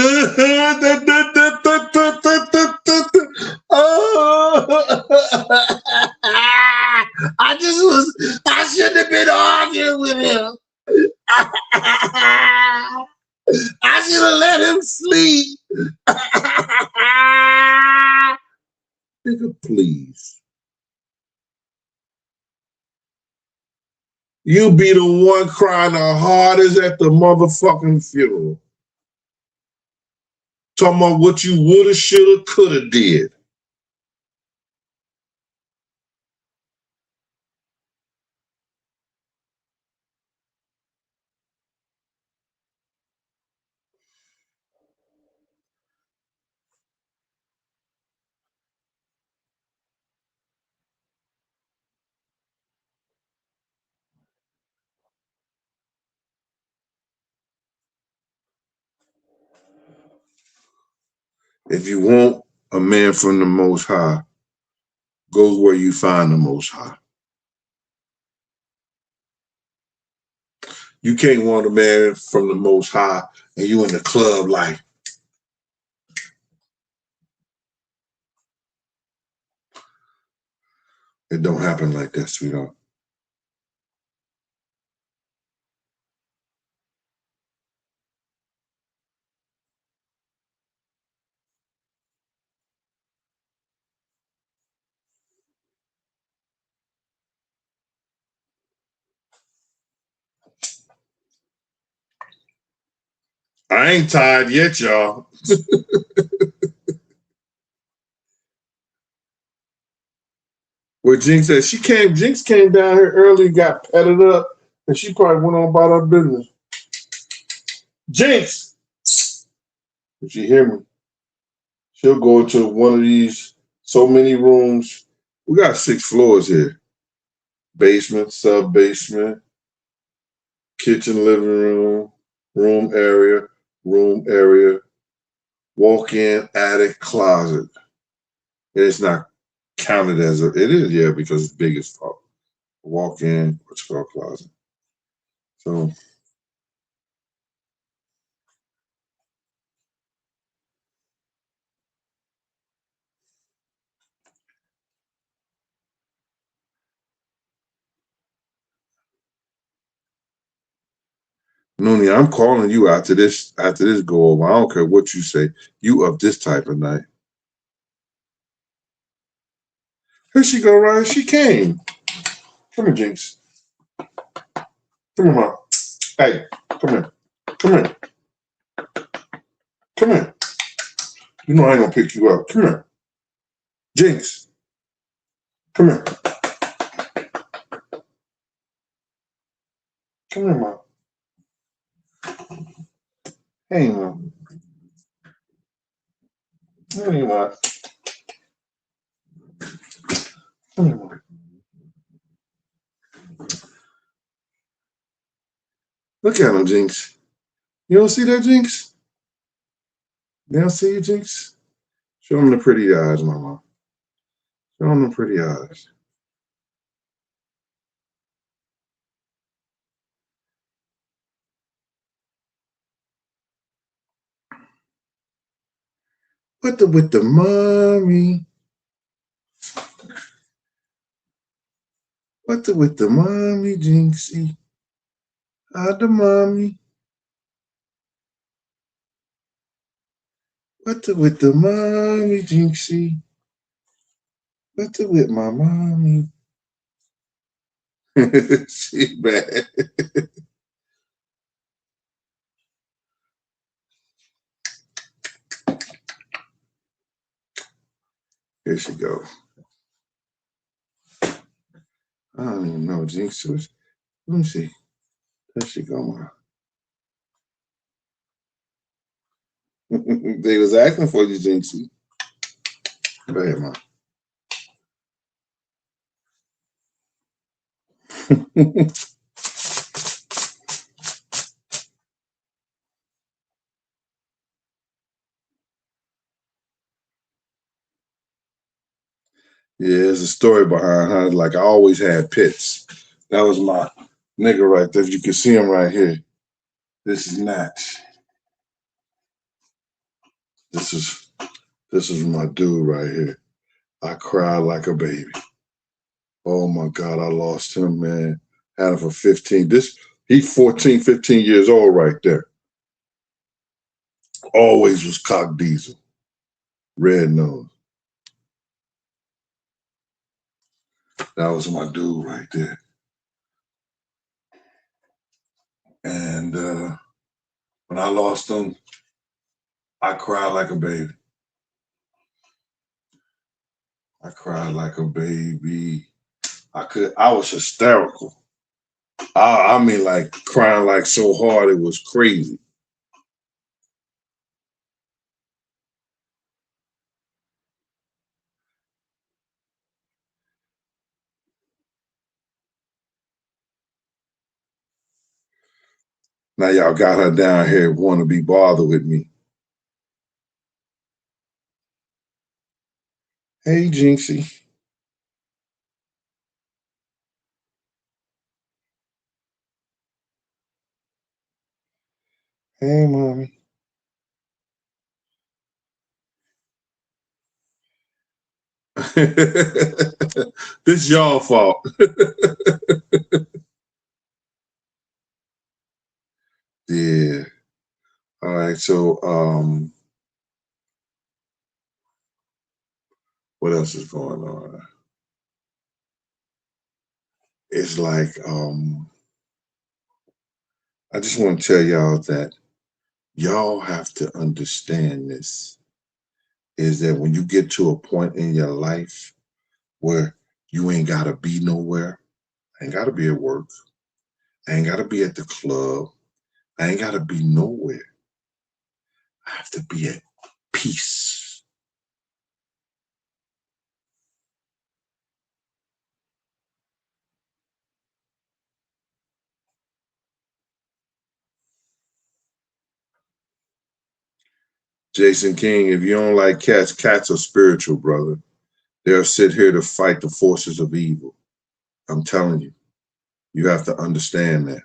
shouldn't have been arguing with him. I should have let him sleep. Nigga, please. You be the one crying the hardest at the motherfucking funeral. Talking about what you woulda, shoulda, coulda did. If you want a man from the Most High, go where you find the Most High. You can't want a man from the Most High and you in the club like, it don't happen like that, sweetheart. I ain't tired yet, y'all. Where Jinx said Jinx came down here early, got petted up, and she probably went on about her business. Jinx! If she hear me, she'll go into one of these so many rooms. We got 6 floors here. Basement, sub-basement, kitchen, living room, room area, walk-in, attic, closet. It's not counted as it is, yeah, because it's big as fuck. Walk-in, what's called closet. So Noonie, I'm calling you after this go over. I don't care what you say. You up this type of night. Here she go, right? She came. Come here, Jinx. Come here, Mom. Hey, come here. Come here. Come here. You know I ain't gonna pick you up. Come here. Jinx. Come here. Come here, Mom. Hey, Mom. Hey, Mom. Come here, Mom. Look at him, Jinx. You don't see that, Jinx? Now see you, Jinx? Show them the pretty eyes, mama. Show them the pretty eyes. With the mommy. With the mommy, Jinxie. The mommy. With the mommy, Jinxie. With my mommy. She bad. Here she go. I don't even know Jinx was. Let me see. There she go, ma. They was asking for you, Jinxie. Go ahead, ma. Yeah, there's a story behind her. Like I always had pits. That was my nigga right there. You can see him right here. This is Natch. This is my dude right here. I cried like a baby. Oh my God, I lost him, man. Had him for 15. He's 14, 15 years old right there. Always was cock diesel. Red nose. That was my dude right there. And when I lost him, I cried like a baby. I cried like a baby. I was hysterical. I mean, like crying like so hard it was crazy. Now y'all got her down here want to be bothered with me. Hey, Jinxie. Hey, mommy. This y'all fault. Yeah. All right. So, what else is going on? It's like, I just want to tell y'all that y'all have to understand this, is that when you get to a point in your life where you ain't got to be nowhere, I ain't got to be at work, I ain't got to be at the club, I ain't got to be nowhere. I have to be at peace. Jason King, if you don't like cats, cats are spiritual, brother. They'll sit here to fight the forces of evil. I'm telling you, you have to understand that.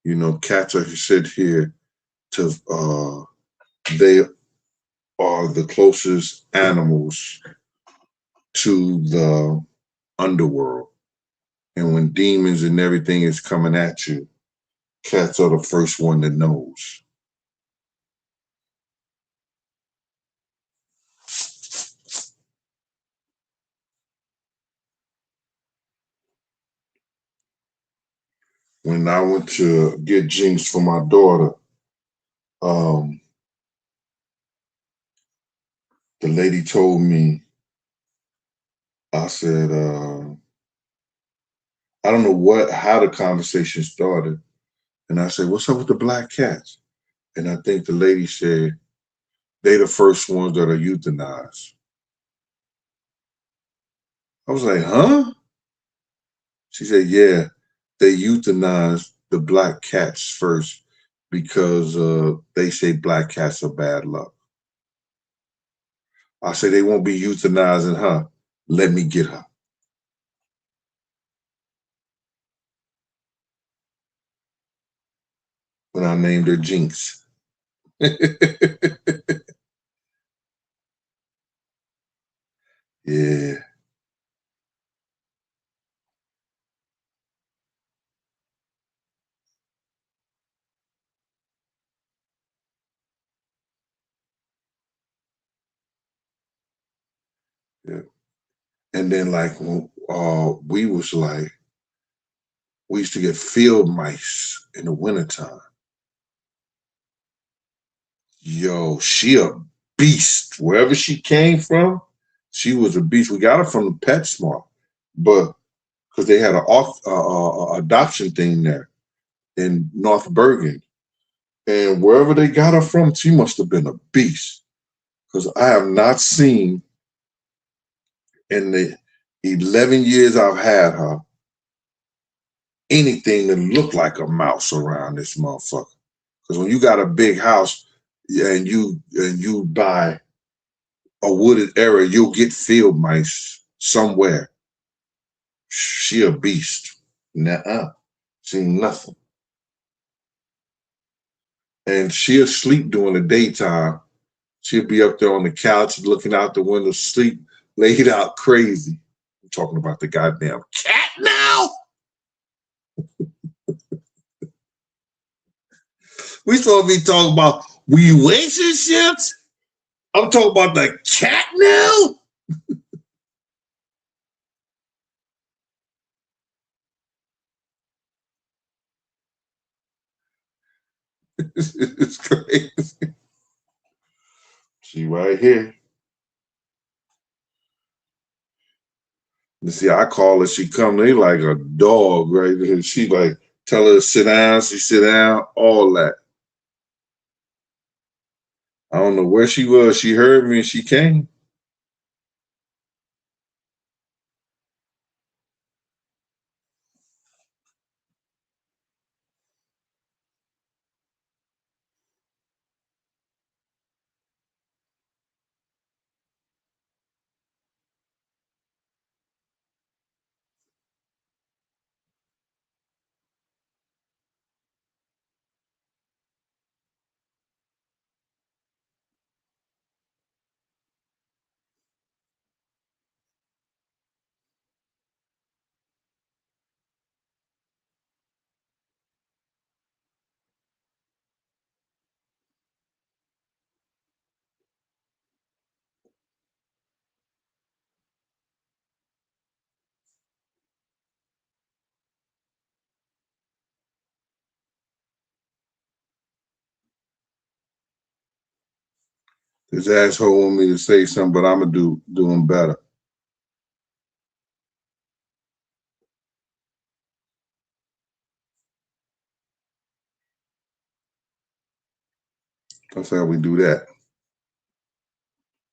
You know, cats are sit here to, they are the closest animals to the underworld. And when demons and everything is coming at you, cats are the first one that knows. When I went to get Jinx for my daughter, the lady told me, I said, I don't know how the conversation started. And I said, what's up with the black cats? And I think the lady said, they the first ones that are euthanized. I was like, huh? She said, yeah, they euthanized the black cats first because they say black cats are bad luck. I say they won't be euthanizing her. Let me get her. When I named her Jinx. Yeah. Yeah. And then like we was like, we used to get field mice in the wintertime. Yo, she a beast. Wherever she came from, she was a beast. We got her from the PetSmart, but because they had an adoption thing there in North Bergen. And wherever they got her from, she must have been a beast. Because I have not seen in the 11 years I've had her anything that looked like a mouse around this motherfucker. Because when you got a big house and you buy a wooded area, you'll get field mice somewhere. She a beast. Nuh-uh. Seen nothing. And she'll sleep during the daytime. She'll be up there on the couch looking out the window, sleep, laid out crazy. I'm talking about the goddamn cat now. We supposed to be talking about relationships. I'm talking about the cat now. It's crazy. She right here. You see, I call her. She come. They like a dog, right? And she like tell her to sit down. She sit down. All that. I don't know where she was. She heard me and she came. This asshole want me to say something, but I'm gonna do him better. That's how we do that.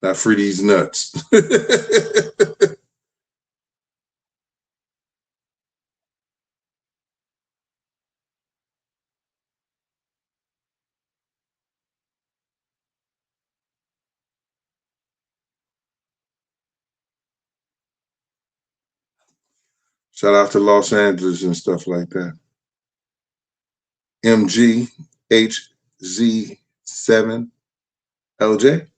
Not free these nuts. Shout out to Los Angeles and stuff like that. MGHZ7 LJ.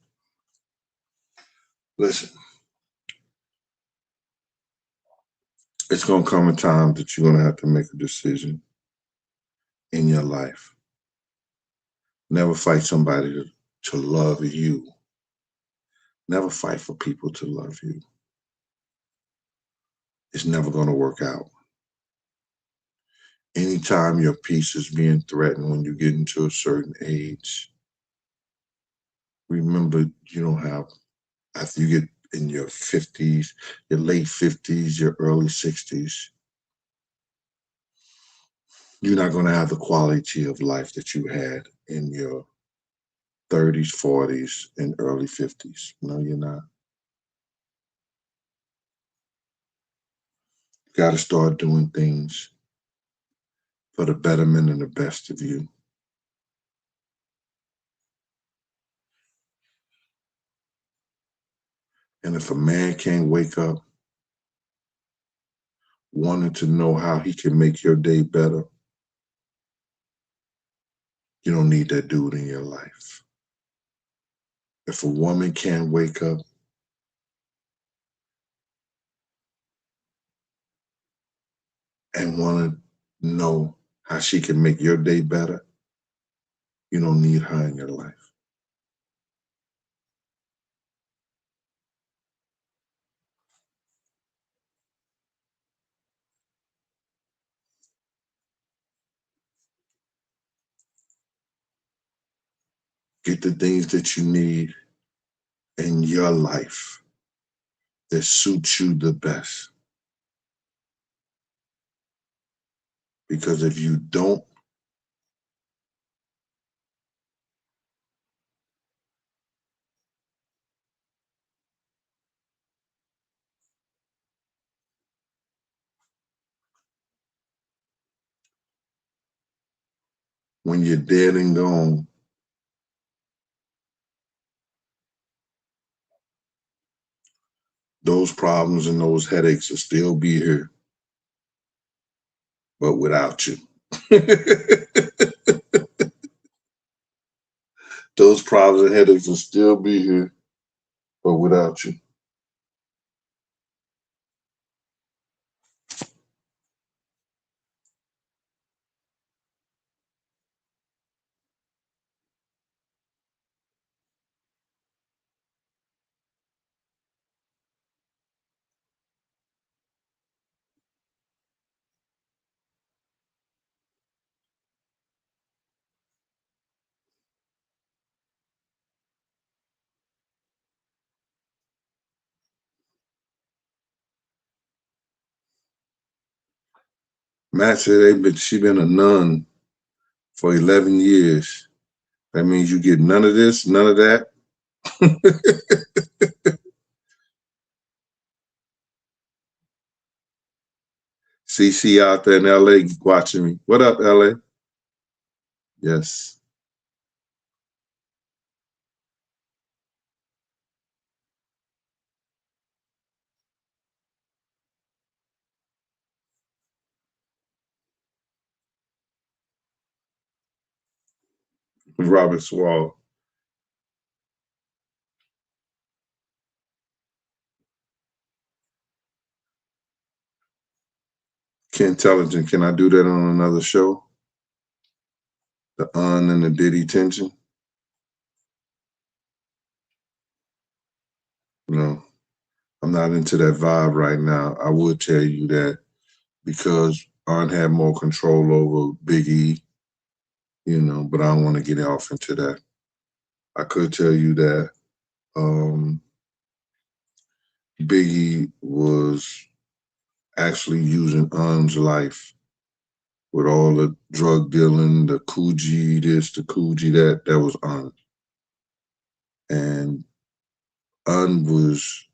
Listen, it's gonna come a time that you're gonna have to make a decision in your life. Never fight somebody to love you. Never fight for people to love you. It's never gonna work out. Anytime your peace is being threatened when you get into a certain age, remember you don't have, after you get in your 50s, your late 50s, your early 60s, you're not going to have the quality of life that you had in your 30s, 40s, and early 50s. No, you're not. You got to start doing things for the betterment and the best of you. And if a man can't wake up wanting to know how he can make your day better, you don't need that dude in your life. If a woman can't wake up and want to know how she can make your day better, you don't need her in your life. Get the things that you need in your life that suits you the best. Because if you don't, when you're dead and gone, those problems and those headaches will still be here, but without you. Those problems and headaches will still be here, but without you. Matt said she been a nun for 11 years. That means you get none of this, none of that. CC out there in LA watching me. What up, LA? Yes. Robert Swall. Intelligent. Can I do that on another show? The and the Diddy tension? No, I'm not into that vibe right now. I would tell you that because had more control over Big E, but I don't want to get off into that. I could tell you that Big E was actually using Un's life with all the drug dealing, the Coogee this, the Coogee that was Un. And Un was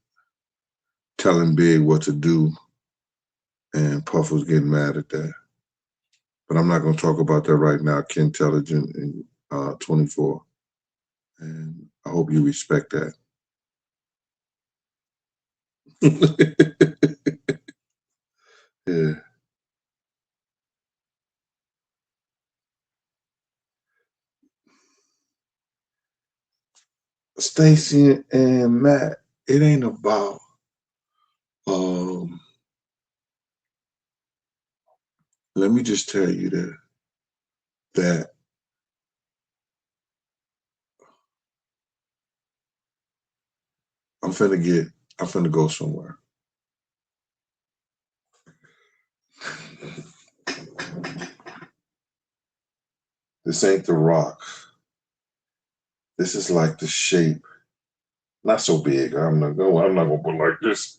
telling Big what to do, and Puff was getting mad at that. But I'm not going to talk about that right now. Intelligent and 24. And I hope you respect that. Yeah. Stacy and Matt, it ain't about let me just tell you that I'm finna go somewhere. This ain't The Rock. This is like the shape. Not so big. I'm not gonna put like this.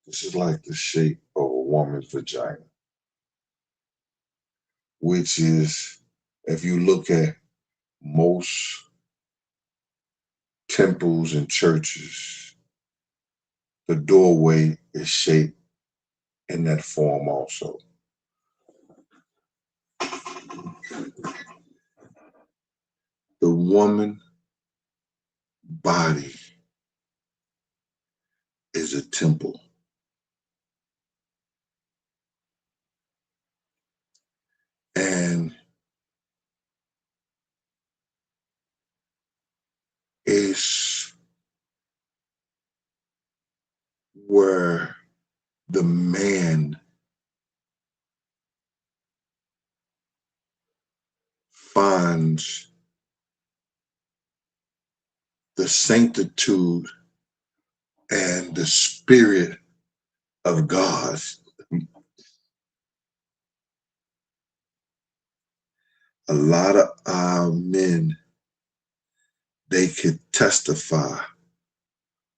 This is like the shape of a woman's vagina. Which is, if you look at most temples and churches, the doorway is shaped in that form also. The woman body is a temple. And it's where the man finds the sanctitude and the spirit of God. A lot of our men, they could testify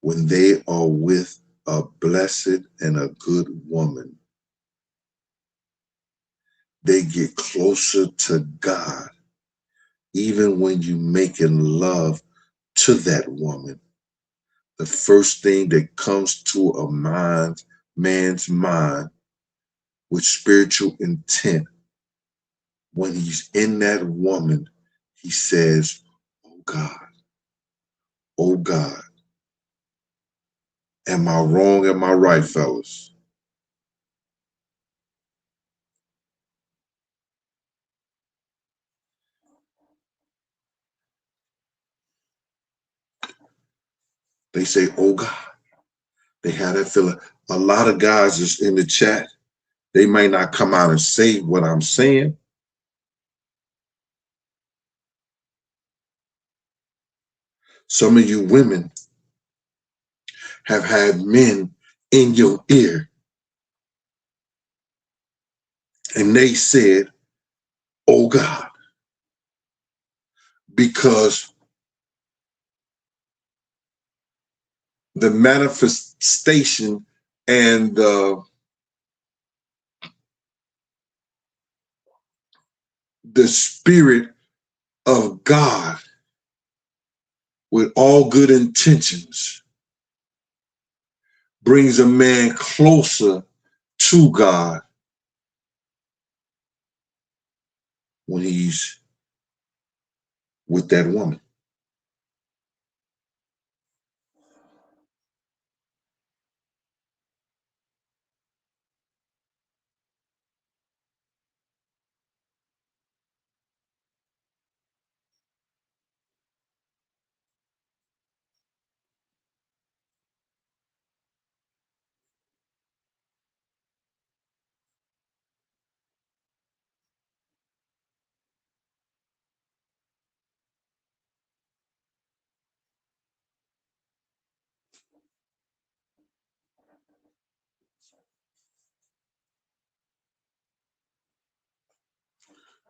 when they are with a blessed and a good woman. They get closer to God, even when you making love to that woman. The first thing that comes to a man's mind with spiritual intent, when he's in that woman, he says, oh God, am I wrong? Am I right, fellas? They say, oh God. They have that feeling. A lot of guys is in the chat. They might not come out and say what I'm saying. Some of you women have had men in your ear and they said, oh God, because the manifestation and the spirit of God with all good intentions brings a man closer to God when he's with that woman.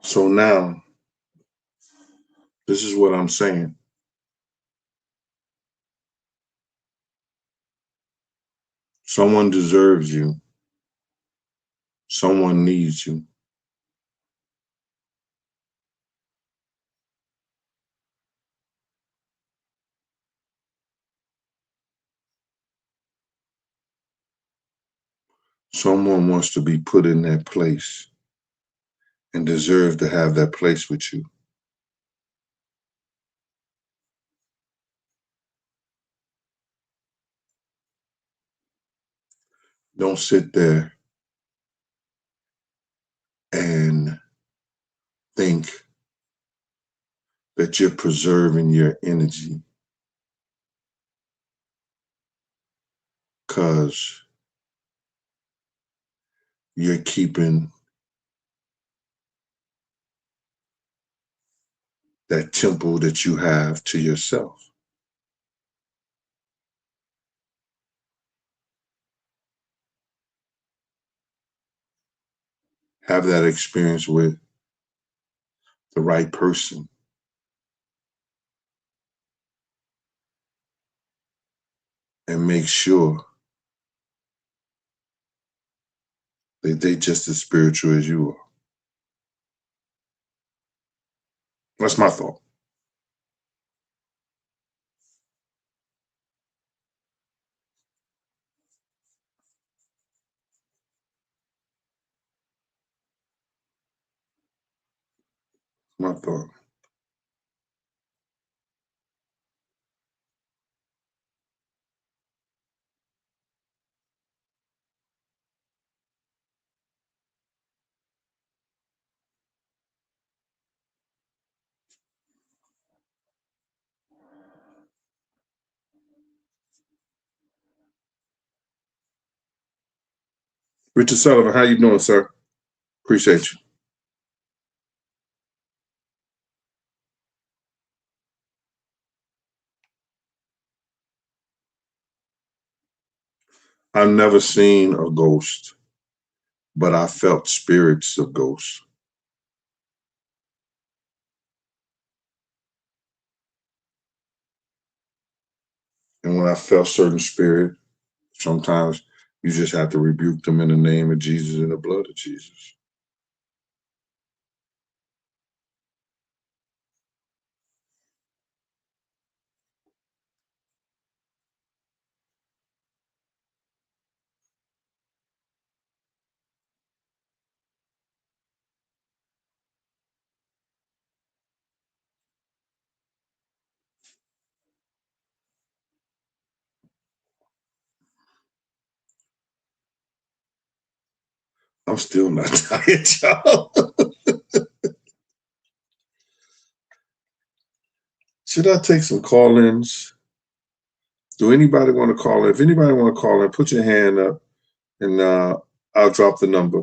So now, this is what I'm saying. Someone deserves you. Someone needs you. Someone wants to be put in that place and deserve to have that place with you. Don't sit there and think that you're preserving your energy because you're keeping that temple that you have to yourself. Have that experience with the right person. And make sure that they're just as spiritual as you are. That's my thought. My thought. Richard Sullivan, how you doing, sir? Appreciate you. I've never seen a ghost, but I felt spirits of ghosts. And when I felt certain spirit, sometimes you just have to rebuke them in the name of Jesus and the blood of Jesus. I'm still not tired, y'all. Should I take some call-ins? Do anybody want to call in? If anybody want to call in, put your hand up, and I'll drop the number.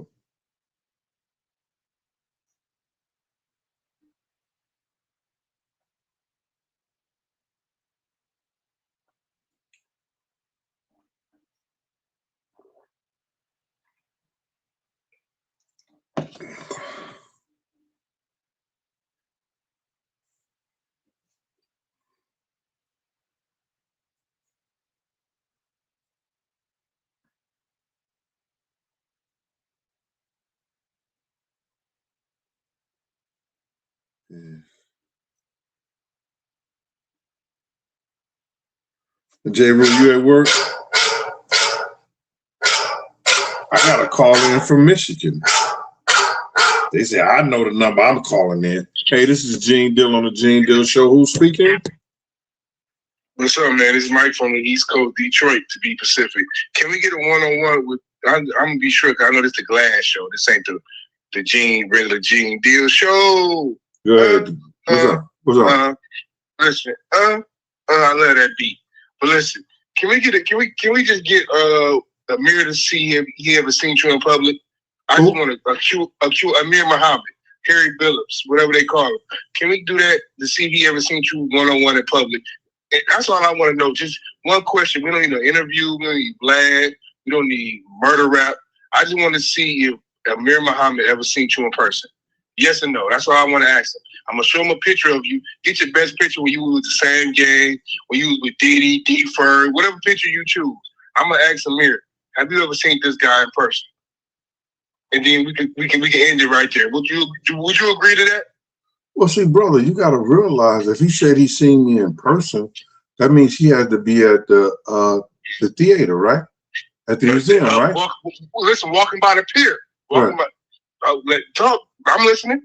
Yeah. J. Rue, you at work? I got a call in from Michigan. They say, I know the number I'm calling in. Hey, this is Gene Deal on the Gene Deal Show. Who's speaking? What's up, man? This is Mike from the East Coast, Detroit, to be specific. Can we get a one-on-one with, I'm going to be sure, because I know this is the Glass Show. This ain't the regular Gene Deal Show. Go ahead. What's up? Listen, I love that beat. But listen, can we just get Amir to see if he ever seen you in public? I just want to accuse Amir Muhammad, Harry Billups, whatever they call him. Can we do that to see if he ever seen you one-on-one in public? And that's all I want to know. Just one question. We don't need no interview. We don't need Vlad. We don't need murder rap. I just want to see if Amir Muhammad ever seen you in person. Yes or no? That's all I want to ask him. I'm going to show him a picture of you. Get your best picture when you was with the same gang, when you was with Diddy, D-Ferg, whatever picture you choose. I'm going to ask Amir, have you ever seen this guy in person? And then we can end it right there. Would you agree to that? Well, see, brother, you got to realize if he said he seen me in person, that means he had to be at the theater, right? At the museum, right? Walking by the pier. Right. Talk. I'm listening.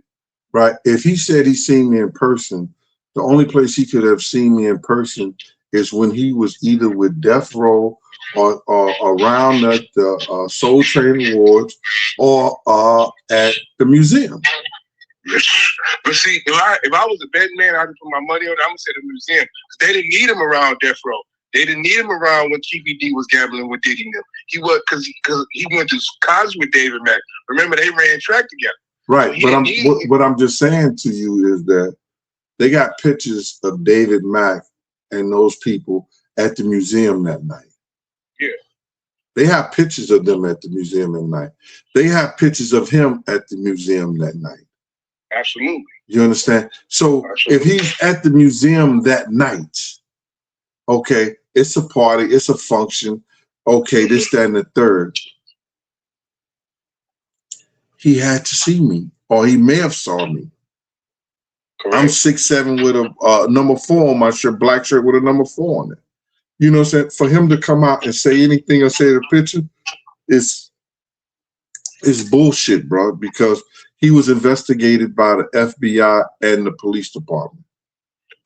Right. If he said he seen me in person, the only place he could have seen me in person is when he was either with Death Row or around at the Soul Train Awards or at the museum. But see, if I was a betting man, I'd put my money on it. I'm gonna say the museum. They didn't need him around Death Row. They didn't need him around when TBD was gambling with Diddy and them. He was because he went to college with David Mack. Remember, they ran track together. Right, so what I'm just saying to you is that they got pictures of David Mack and those people at the museum that night. Yeah. They have pictures of them at the museum at night. They have pictures of him at the museum that night. Absolutely. You understand? So if he's at the museum that night, okay, it's a party, it's a function, okay, this, that, and the third. He had to see me, or he may have saw me. Correct. I'm 6'7" with a number 4 on my shirt, black shirt with a number 4 on it. You know what I'm saying? For him to come out and say anything or say the picture is bullshit, bro, because he was investigated by the FBI and the police department.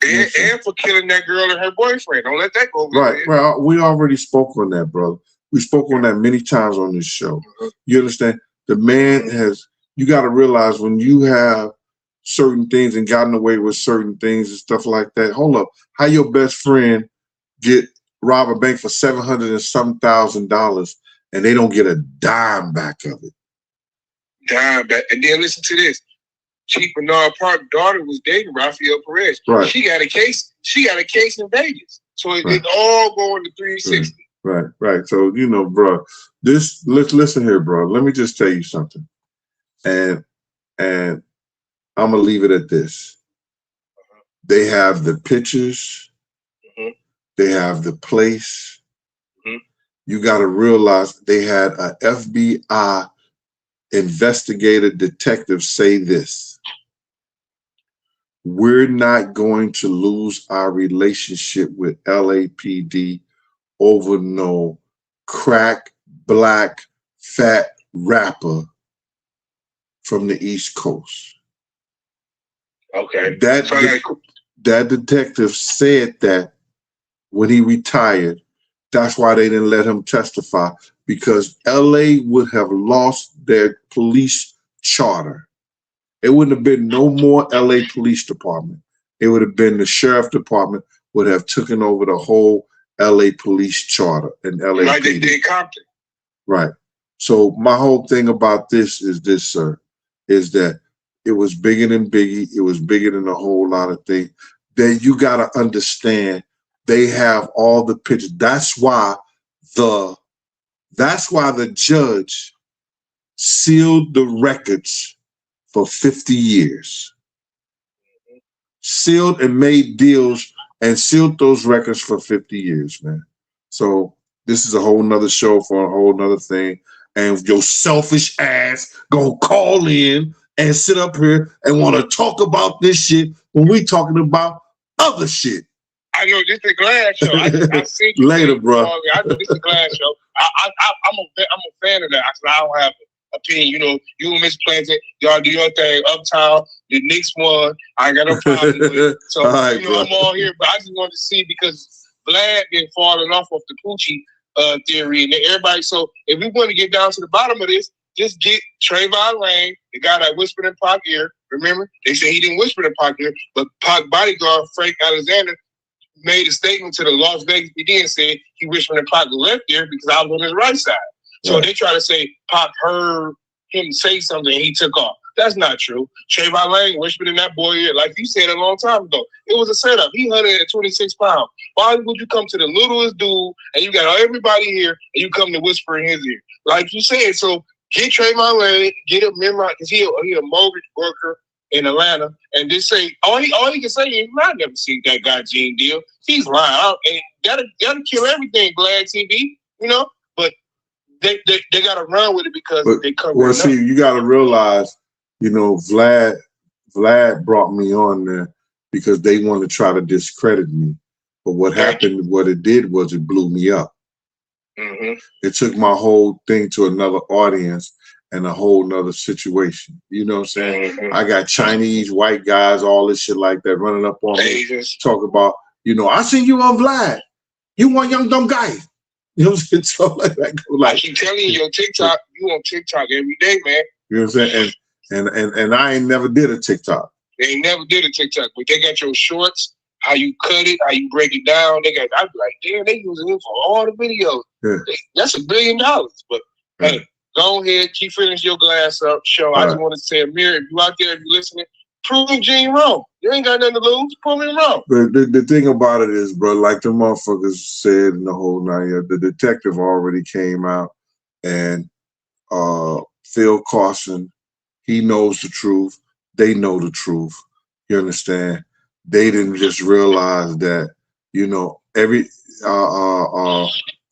And for killing that girl and her boyfriend. Don't let that go over right. Well, we already spoke on that, brother. We spoke on that many times on this show. Mm-hmm. You understand? The man has, you got to realize when you have certain things and gotten away with certain things and stuff like that. Hold up. How your best friend rob a bank for $700,000 and some, and they don't get a dime back of it. Dime back. And then listen to this. Chief Bernard Park's daughter was dating Rafael Perez. Right. She got a case in Vegas. So it all going to 360. Right. So, bro, let's listen here, bro. Let me just tell you something. And I'm gonna leave it at this. They have the pictures, they have the place. You gotta realize they had a FBI investigator detective say this. We're not going to lose our relationship with LAPD over no crack, black, fat rapper from the East Coast. Okay. That detective said that when he retired. That's why they didn't let him testify, because LA would have lost their police charter. It wouldn't have been no more LA Police Department. It would have been the sheriff department would have taken over the whole LA police charter and LA. Like they did Compton. Right. So my whole thing about this is this, sir, is that it was bigger than Biggie. It was bigger than a whole lot of things. Then you got to understand they have all the pictures. That's why the judge sealed the records for 50 years. Sealed and made deals and sealed those records for 50 years, man. So this is a whole nother show for a whole nother thing. And your selfish ass gonna call in and sit up here and want to talk about this shit when we talking about other shit. I know this is a Glass show. I see you later, bro. I know this is a Glass show. I'm a fan of that. I don't have an opinion. You and Miss Plantain, y'all do your thing. Uptown, the Knicks won. I ain't got no problem with it. So right, I'm all here, but I just wanted to see because Vlad been falling off of the Poochie theory, and everybody. So if we want to get down to the bottom of this, just get Trayvon Lane, the guy that whispered in Pac's ear. Remember, they said he didn't whisper in Pac's ear, but Pac bodyguard Frank Alexander made a statement to the Las Vegas PD and said he whispered in Pac's left ear because I was on his right side. So they try to say Pac heard him say something and he took off. That's not true. Trayvon Lane whispered in that boy ear, like you said a long time ago. It was a setup. He 126 pounds. Why would you come to the littlest dude and you got everybody here and you come to whisper in his ear? Like you said, so get Trayvon Lane, get him memorized, because he a mortgage worker in Atlanta, and just say all he can say is, "I never seen that guy Gene Deal. He's lying." And that'll kill everything, Glad TV, But they got to run with it because they cover. Well, see, you got to realize, Vlad brought me on there because they want to try to discredit me. But what happened? What it did was it blew me up. Mm-hmm. It took my whole thing to another audience and a whole nother situation. You know what I'm saying? Mm-hmm. I got Chinese, white guys, all this shit like that running up on me, talk about, I seen you on Vlad. You one young dumb guy. You know what I'm saying? So like I keep telling you, your TikTok, you on TikTok every day, man. You know what I'm saying? And I ain't never did a TikTok. They ain't never did a TikTok, but they got your shorts, how you cut it, how you break it down. I'd be like, damn, they using it for all the videos. Yeah. That's $1 billion. But hey, go ahead, keep finishing your glass up show. I just want to say, Amir, if you out there, if you listening, prove Gene wrong. You ain't got nothing to lose. Prove him wrong. The thing about it is, bro, like the motherfuckers said in the whole night, the detective already came out, and Phil Carson, he knows the truth. They know the truth. You understand? They didn't just realize that,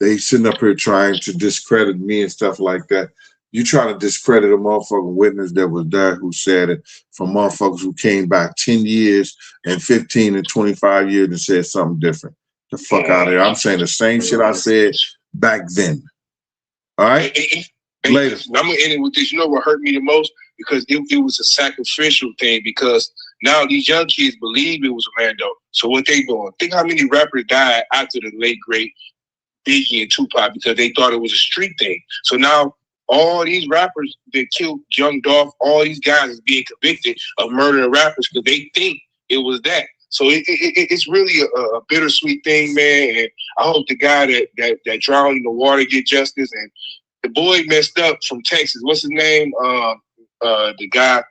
they sitting up here trying to discredit me and stuff like that. You trying to discredit a motherfucking witness that was there who said it from motherfuckers who came back 10 years and 15 and 25 years and said something different. The fuck out of here. I'm saying the same shit I said back then. All right? Later. I'm going to end it with this. You know what hurt me the most? Because it was a sacrificial thing, because now these young kids believe it was Orlando. So what they doing? Think how many rappers died after the late, great Biggie and Tupac because they thought it was a street thing. So now all these rappers that killed Young Dolph, all these guys is being convicted of murdering rappers because they think it was that. So it's really a bittersweet thing, man. And I hope the guy that drowned in the water get justice. And the boy messed up from Texas. What's his name? The guy,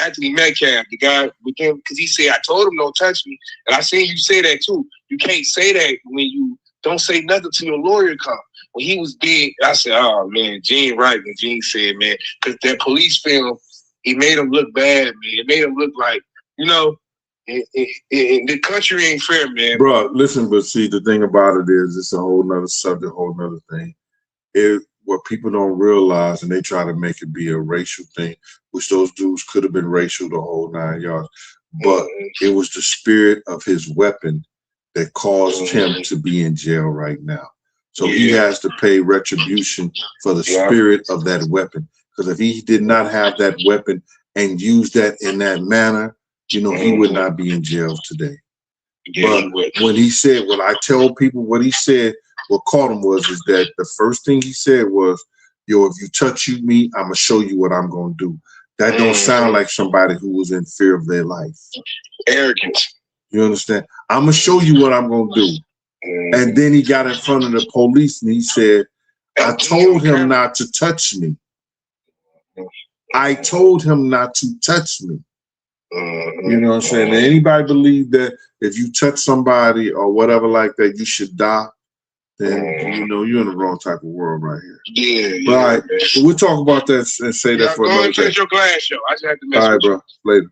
Anthony Metcalf, the guy with him, because he said, I told him don't touch me. And I seen you say that too. You can't say that when you don't say nothing till your lawyer come. When he was big, I said, oh man, Gene right. And Gene said, man, because that police film, he made him look bad, man. It made him look like, you know, the country ain't fair, man. Bro, listen, but see, the thing about it is, it's a whole nother subject, a whole nother thing. What people don't realize, and they try to make it be a racial thing, which those dudes could have been racial the whole 9 yards. But it was the spirit of his weapon that caused him to be in jail right now. So he has to pay retribution for the spirit of that weapon. Because if he did not have that weapon and use that in that manner, you know, he would not be in jail today. But when he said, when I tell people what he said, what caught him is that the first thing he said was, yo, if you touch me, I'm going to show you what I'm going to do. That don't sound like somebody who was in fear of their life. Arrogance. You understand? I'm going to show you what I'm going to do. And then he got in front of the police and he said, I told him not to touch me. I told him not to touch me. You know what I'm saying? And anybody believe that if you touch somebody or whatever like that, you should die, then, you know, you're in the wrong type of world right here. Yeah. But all right, we'll talk about that and say that for another day. Go ahead and your glass show. I just had to mess all right, with bro. Later.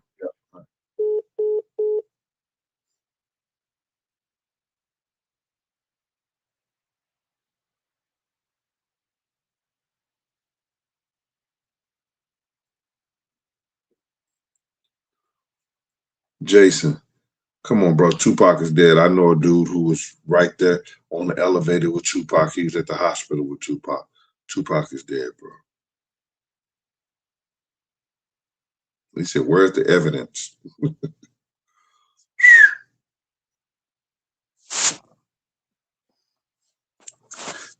Jason, come on, bro. Tupac is dead. I know a dude who was right there on the elevator with Tupac. He was at the hospital with Tupac. Tupac is dead, bro. He said, where's the evidence?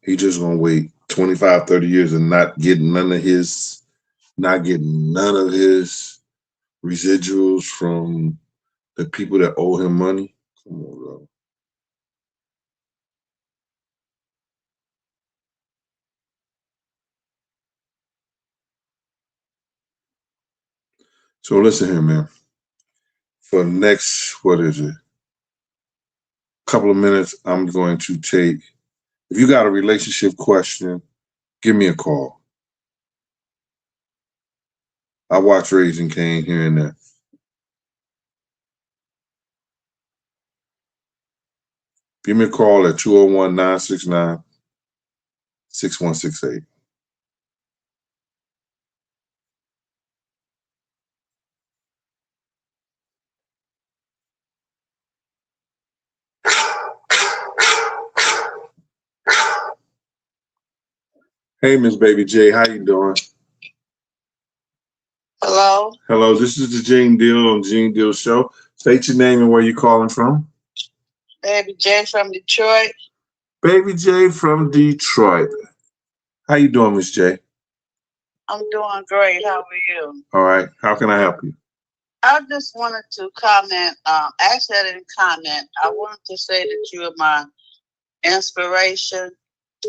He just gonna wait 25, 30 years and not get none of his residuals from the people that owe him money. Come on, bro. So listen here, man. For the next, couple of minutes, I'm going to take, if you got a relationship question, give me a call. I watch Raising Cain here and there. Give me a call at 201-969-6168. Hey, Miss Baby J, how you doing? Hello? Hello, this is the Gene Deal on Gene Deal Show. State your name and where you calling from. Baby J from Detroit. Baby J from Detroit. How you doing, Miss J? I'm doing great. How are you? All right. How can I help you? I just wanted to comment. Actually, I didn't comment. I wanted to say that you are my inspiration,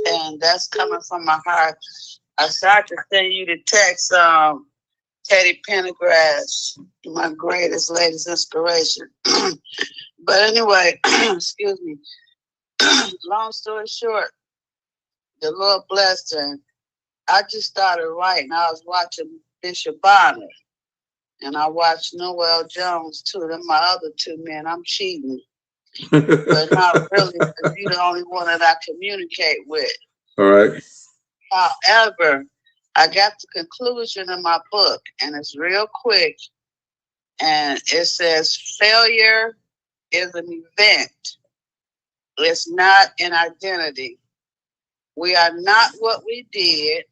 and that's coming from my heart. I started to send you the text, Teddy Pendergrass, my greatest, latest inspiration. But anyway, excuse me. Long story short, the Lord blessed her. I just started writing. I was watching Bishop Bonner, and I watched Noel Jones too. They're my other two men. I'm cheating, but not really, because you're the only one that I communicate with. All right. However, I got the conclusion of my book, and it's real quick, and it says, failure is an event. It's not an identity. We are not what we did.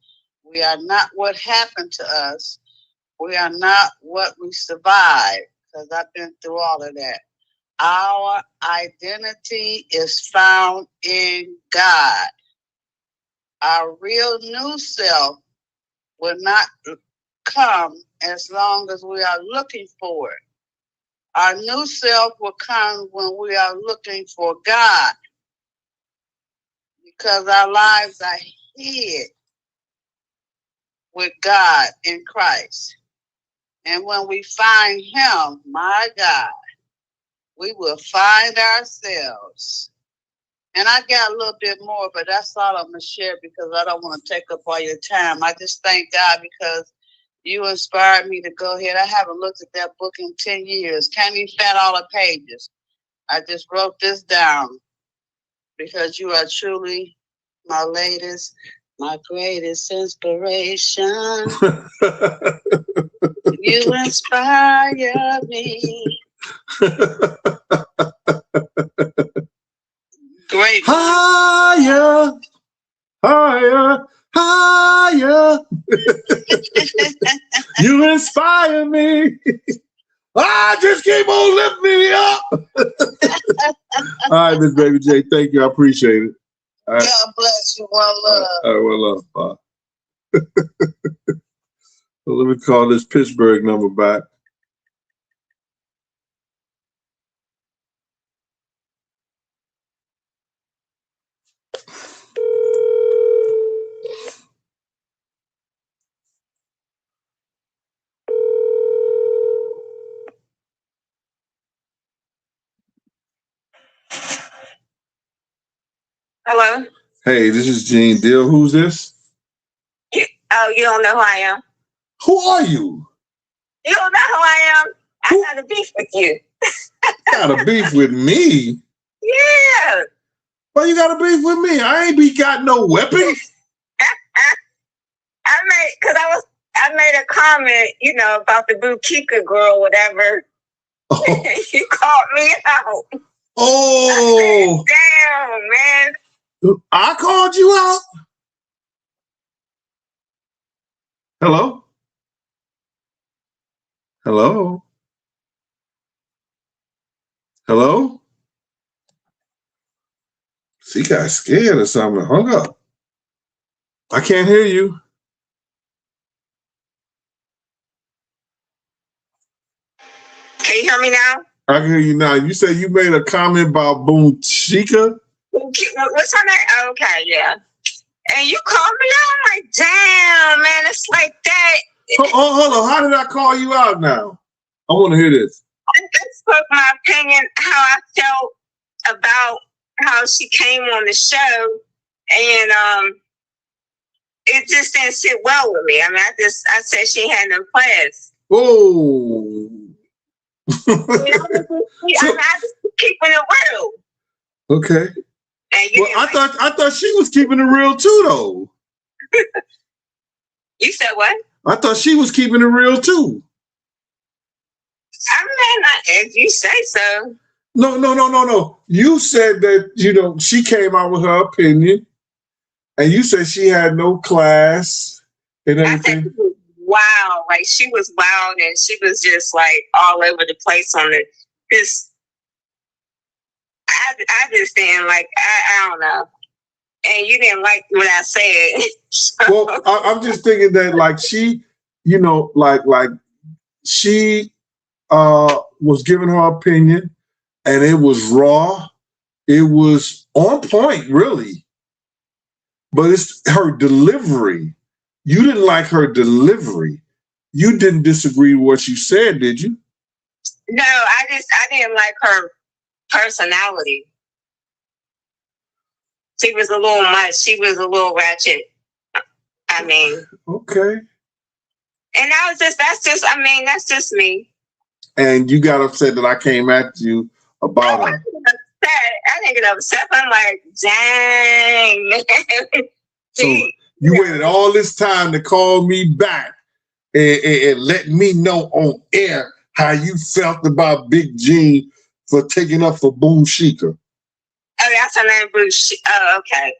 We are not what happened to us. We are not what we survived, because I've been through all of that. Our identity is found in God. Our real new self will not come as long as we are looking for it. Our new self will come when we are looking for God, because our lives are hid with God in Christ. And when we find him, my God, we will find ourselves. And I got a little bit more, but that's all I'm going to share because I don't want to take up all your time. I just thank God because you inspired me to go ahead. I haven't looked at that book in 10 years. Can't even find all the pages. I just wrote this down because you are truly my latest, my greatest inspiration. You inspire me. Great. Higher, higher, higher. You inspire me. Just keep on lifting me up. All right, Miss Baby J, thank you. I appreciate it. All right. God bless you. One love. All right, one love. Bye. So let me call this Pittsburgh number back. Hello? Hey, this is Gene Deal. Who's this? You don't know who I am? Who are you? You don't know who I am? I got a beef with you. Got a beef with me? Yeah. Well, you got a beef with me? I ain't got no weapon. I made a comment, about the Bukika girl, whatever. Oh. You called me out. Oh. Damn, man. I called you out? Hello? Hello? Hello? She got scared or something, hung up. I can't hear you. Can you hear me now? I can hear you now. You said you made a comment about Boonchika? What's her name? Okay, yeah. And you called me out. I'm like, damn, man, it's like that. Hold on. How did I call you out now? I want to hear this. I spoke my opinion, how I felt about how she came on the show, and it just didn't sit well with me. I mean, I said she had no class. Oh. I just keeping it real. Okay. Well, I thought she was keeping it real too, though. You said what? I thought she was keeping it real too. I mean, if you say so. No. You said that, she came out with her opinion, and you said she had no class and everything. I said she was wild. Like, she was wild, and she was just, like, all over the place on it. I just didn't, like, I don't know. And you didn't like what I said. So. Well, I'm just thinking that, like, she, she was giving her opinion, and it was raw. It was on point, really. But it's her delivery. You didn't like her delivery. You didn't disagree with what you said, did you? No, I didn't like her personality. She was a little much. She was a little ratchet. I mean. Okay. And that's just me. And you got upset that I came at you about her. I didn't get upset. I'm like, dang. So you waited all this time to call me back and let me know on air how you felt about Big Gene for taking up for Boonchika. Oh, that's her name, Bruce. Oh, okay.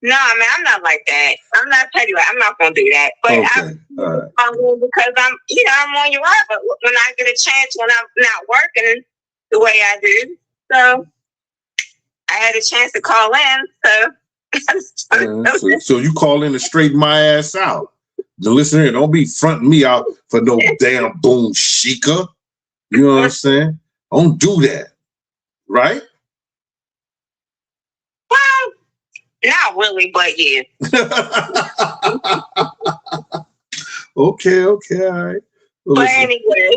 No, I mean, I'm not like that. I'm not petty. I'm not gonna do that. But okay. Because I'm on your right. But when I get a chance, when I'm not working the way I do, so I had a chance to call in. So you call in to straighten my ass out. Now listen here, don't be fronting me out for no damn Boonchika. You know what I'm saying? Don't do that, right? Well, not not really, but yeah. Okay, all right. Well, but anyway,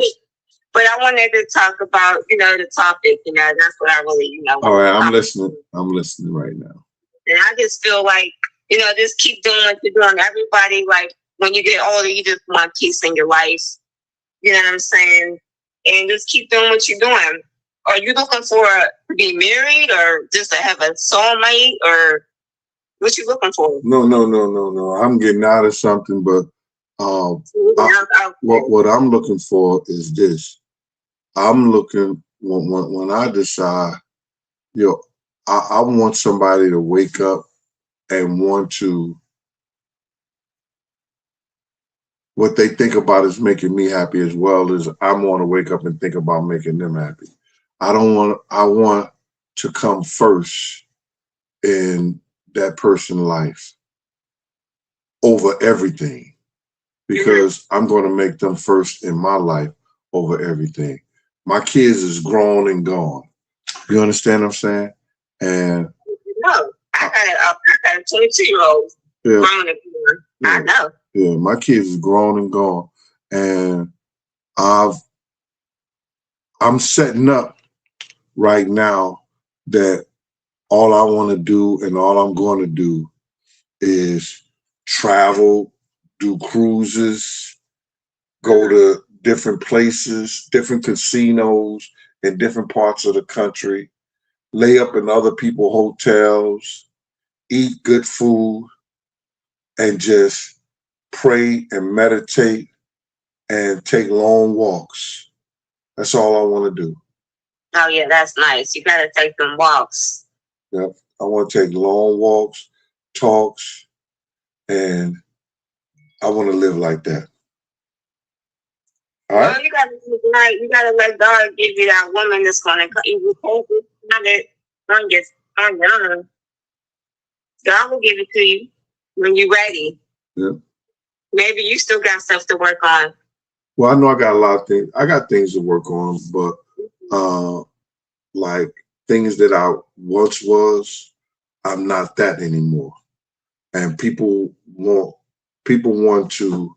but I wanted to talk about, the topic, that's what I really, all right, I'm listening. I'm listening right now. And I just feel like, just keep doing what you're doing. Everybody, like, when you get older, you just want peace in your life. You know what I'm saying? And just keep doing what you're doing. Are you looking for to be married or just to have a soulmate or what you looking for? No. I'm getting out of something, but what I'm looking for is this. I'm looking when I decide, I want somebody to wake up and want to. What they think about is making me happy as well as I want to wake up and think about making them happy. I want to come first in that person's life over everything because I'm going to make them first in my life over everything. My kids is grown and gone. You understand what I'm saying? And no, I got a 22-year-old grown and gone. I know. Yeah, my kids is grown and gone, and I'm setting up right now that all I want to do and all I'm going to do is travel, do cruises, go to different places, different casinos in different parts of the country, lay up in other people's hotels, eat good food, and just pray and meditate and take long walks. That's all I want to do. Oh, yeah, that's nice. You got to take them walks. Yep. I want to take long walks, talks, and I want to live like that. All right? Well, you got to let God give you that woman that's going to cut you. God will give it to you when you're ready. Yeah. Maybe you still got stuff to work on. Well, I know I got a lot of things. I got things to work on, but like things that I once was, I'm not that anymore. And people want to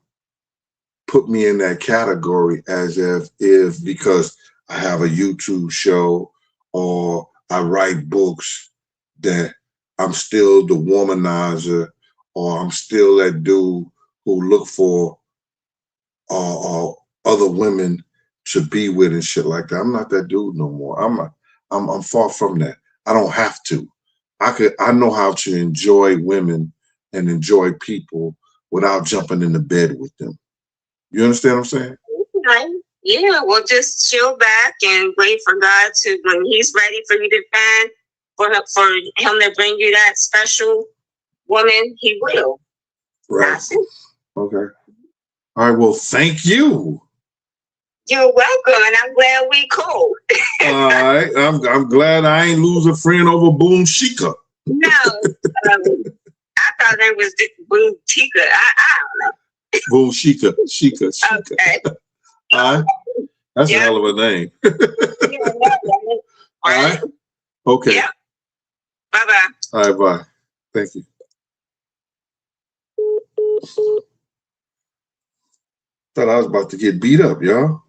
put me in that category as if because I have a YouTube show or I write books that I'm still the womanizer or I'm still that dude who look for other women to be with and shit like that. I'm not that dude no more. I'm far from that. I don't have to. I know how to enjoy women and enjoy people without jumping into bed with them. You understand what I'm saying? Right. Yeah, well, just chill back and wait for God to, when He's ready for you to find, for Him to bring you that special woman, He will. Right. That's it. Okay. All right. Well, thank you. You're welcome, and I'm glad we cool. All right. I'm glad I ain't lose a friend over Boom Chica. No, I thought it was Boom Chica. I don't know. Boom Chica. Okay. All right. That's a hell of a name. All right. Okay. Yeah. Bye-bye. All right, bye. Thank you. Thought I was about to get beat up, y'all.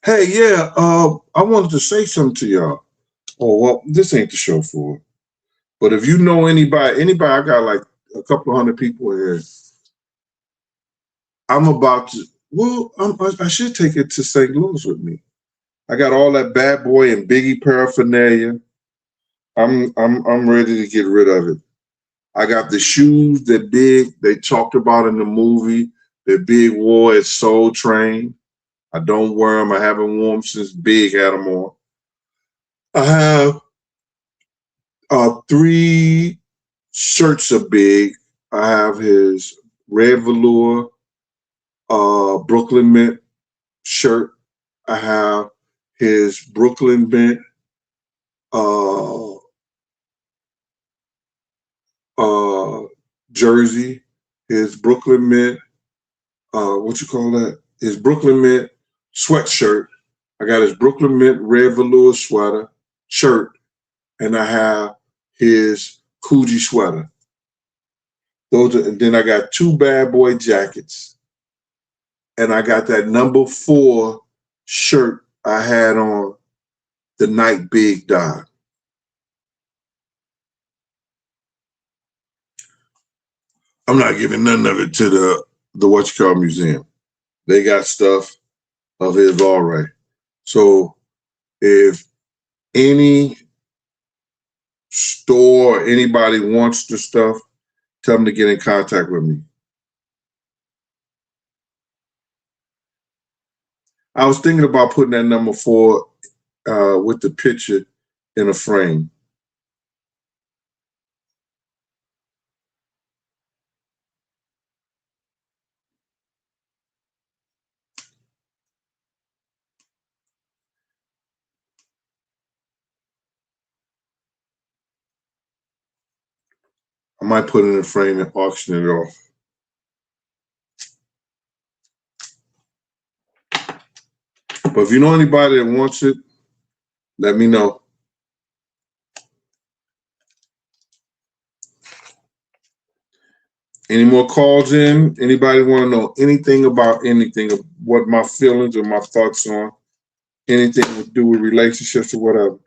Hey, yeah, I wanted to say something to y'all. Oh, well, this ain't the show for it. But if you know anybody, I got like a couple of hundred people here. I'm about to, I should take it to St. Louis with me. I got all that Bad Boy and Biggie paraphernalia. I'm ready to get rid of it. I got the shoes that they talked about in the movie, that Big wore at Soul Train. I don't wear them. I haven't worn them since Big had them on. I have 3 shirts of Big. I have his red velour Brooklyn Mint shirt. I have his Brooklyn Mint jersey, his Brooklyn Mint, his Brooklyn Mint sweatshirt. I got his Brooklyn Mint red velour shirt, and I have his Coogee sweater. And then I got 2 Bad Boy jackets, and I got that number 4 shirt I had on the night Big died. I'm not giving none of it to the museum. They got stuff of his already. So if any store or anybody wants the stuff, tell them to get in contact with me. I was thinking about putting that number 4 with the picture in a frame. I might put it in a frame and auction it off. But if you know anybody that wants it, let me know. Any more calls in? Anybody want to know anything about anything, of what my feelings or my thoughts on anything to do with relationships or whatever?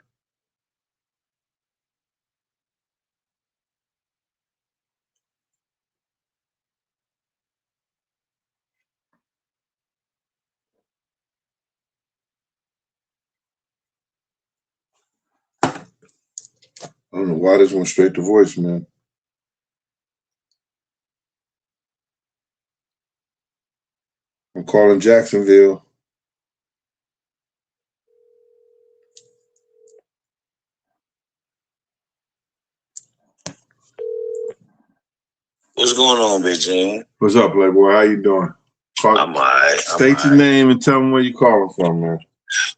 I don't know why this went straight to voicemail. I'm calling Jacksonville. What's going on, Big Jim? What's up, Playboy? How you doing? I'm all right. State your name and tell them where you calling from, man.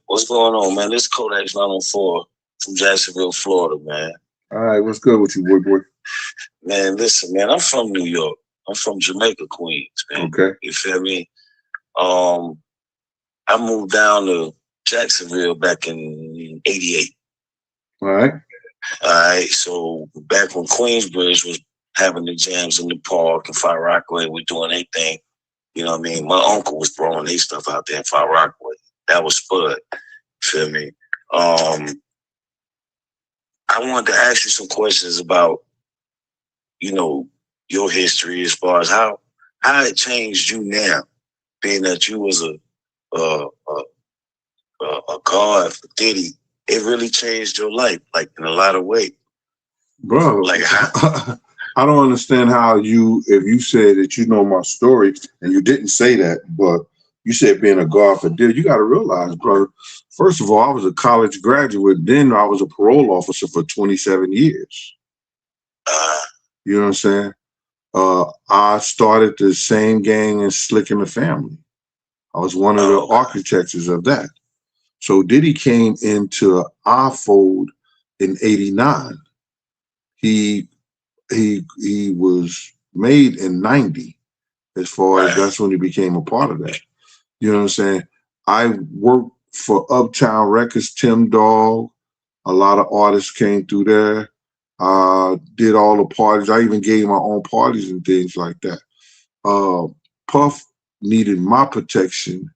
What's going on, man? This is Kodak 904 from Jacksonville, Florida, man. All right, what's good with you, boy? Man, listen, man, I'm from New York. I'm from Jamaica, Queens, man. Okay. You feel me? I moved down to Jacksonville back in '88. All right. All right. So back when Queensbridge was having the jams in the park and Fire Rockaway was doing their thing, you know what I mean? My uncle was throwing their stuff out there in Fire Rockaway. That was Spud. Feel me? I wanted to ask you some questions about, you know, your history as far as how it changed you now, being that you was a guard for Diddy. It really changed your life, like in a lot of ways. Bro, like I don't understand how if you said that you know my story and you didn't say that, but you said being a guard for Diddy, you got to realize, bro, first of all, I was a college graduate. Then I was a parole officer for 27 years. You know what I'm saying? I started the same gang as Slick and the Family. I was one of the architects of that. So Diddy came into our fold in '89. He was made in '90, as far as that's when he became a part of that. You know what I'm saying? I worked for Uptown Records, Tim Dog. A lot of artists came through there. Did all the parties. I even gave my own parties and things like that. Puff needed my protection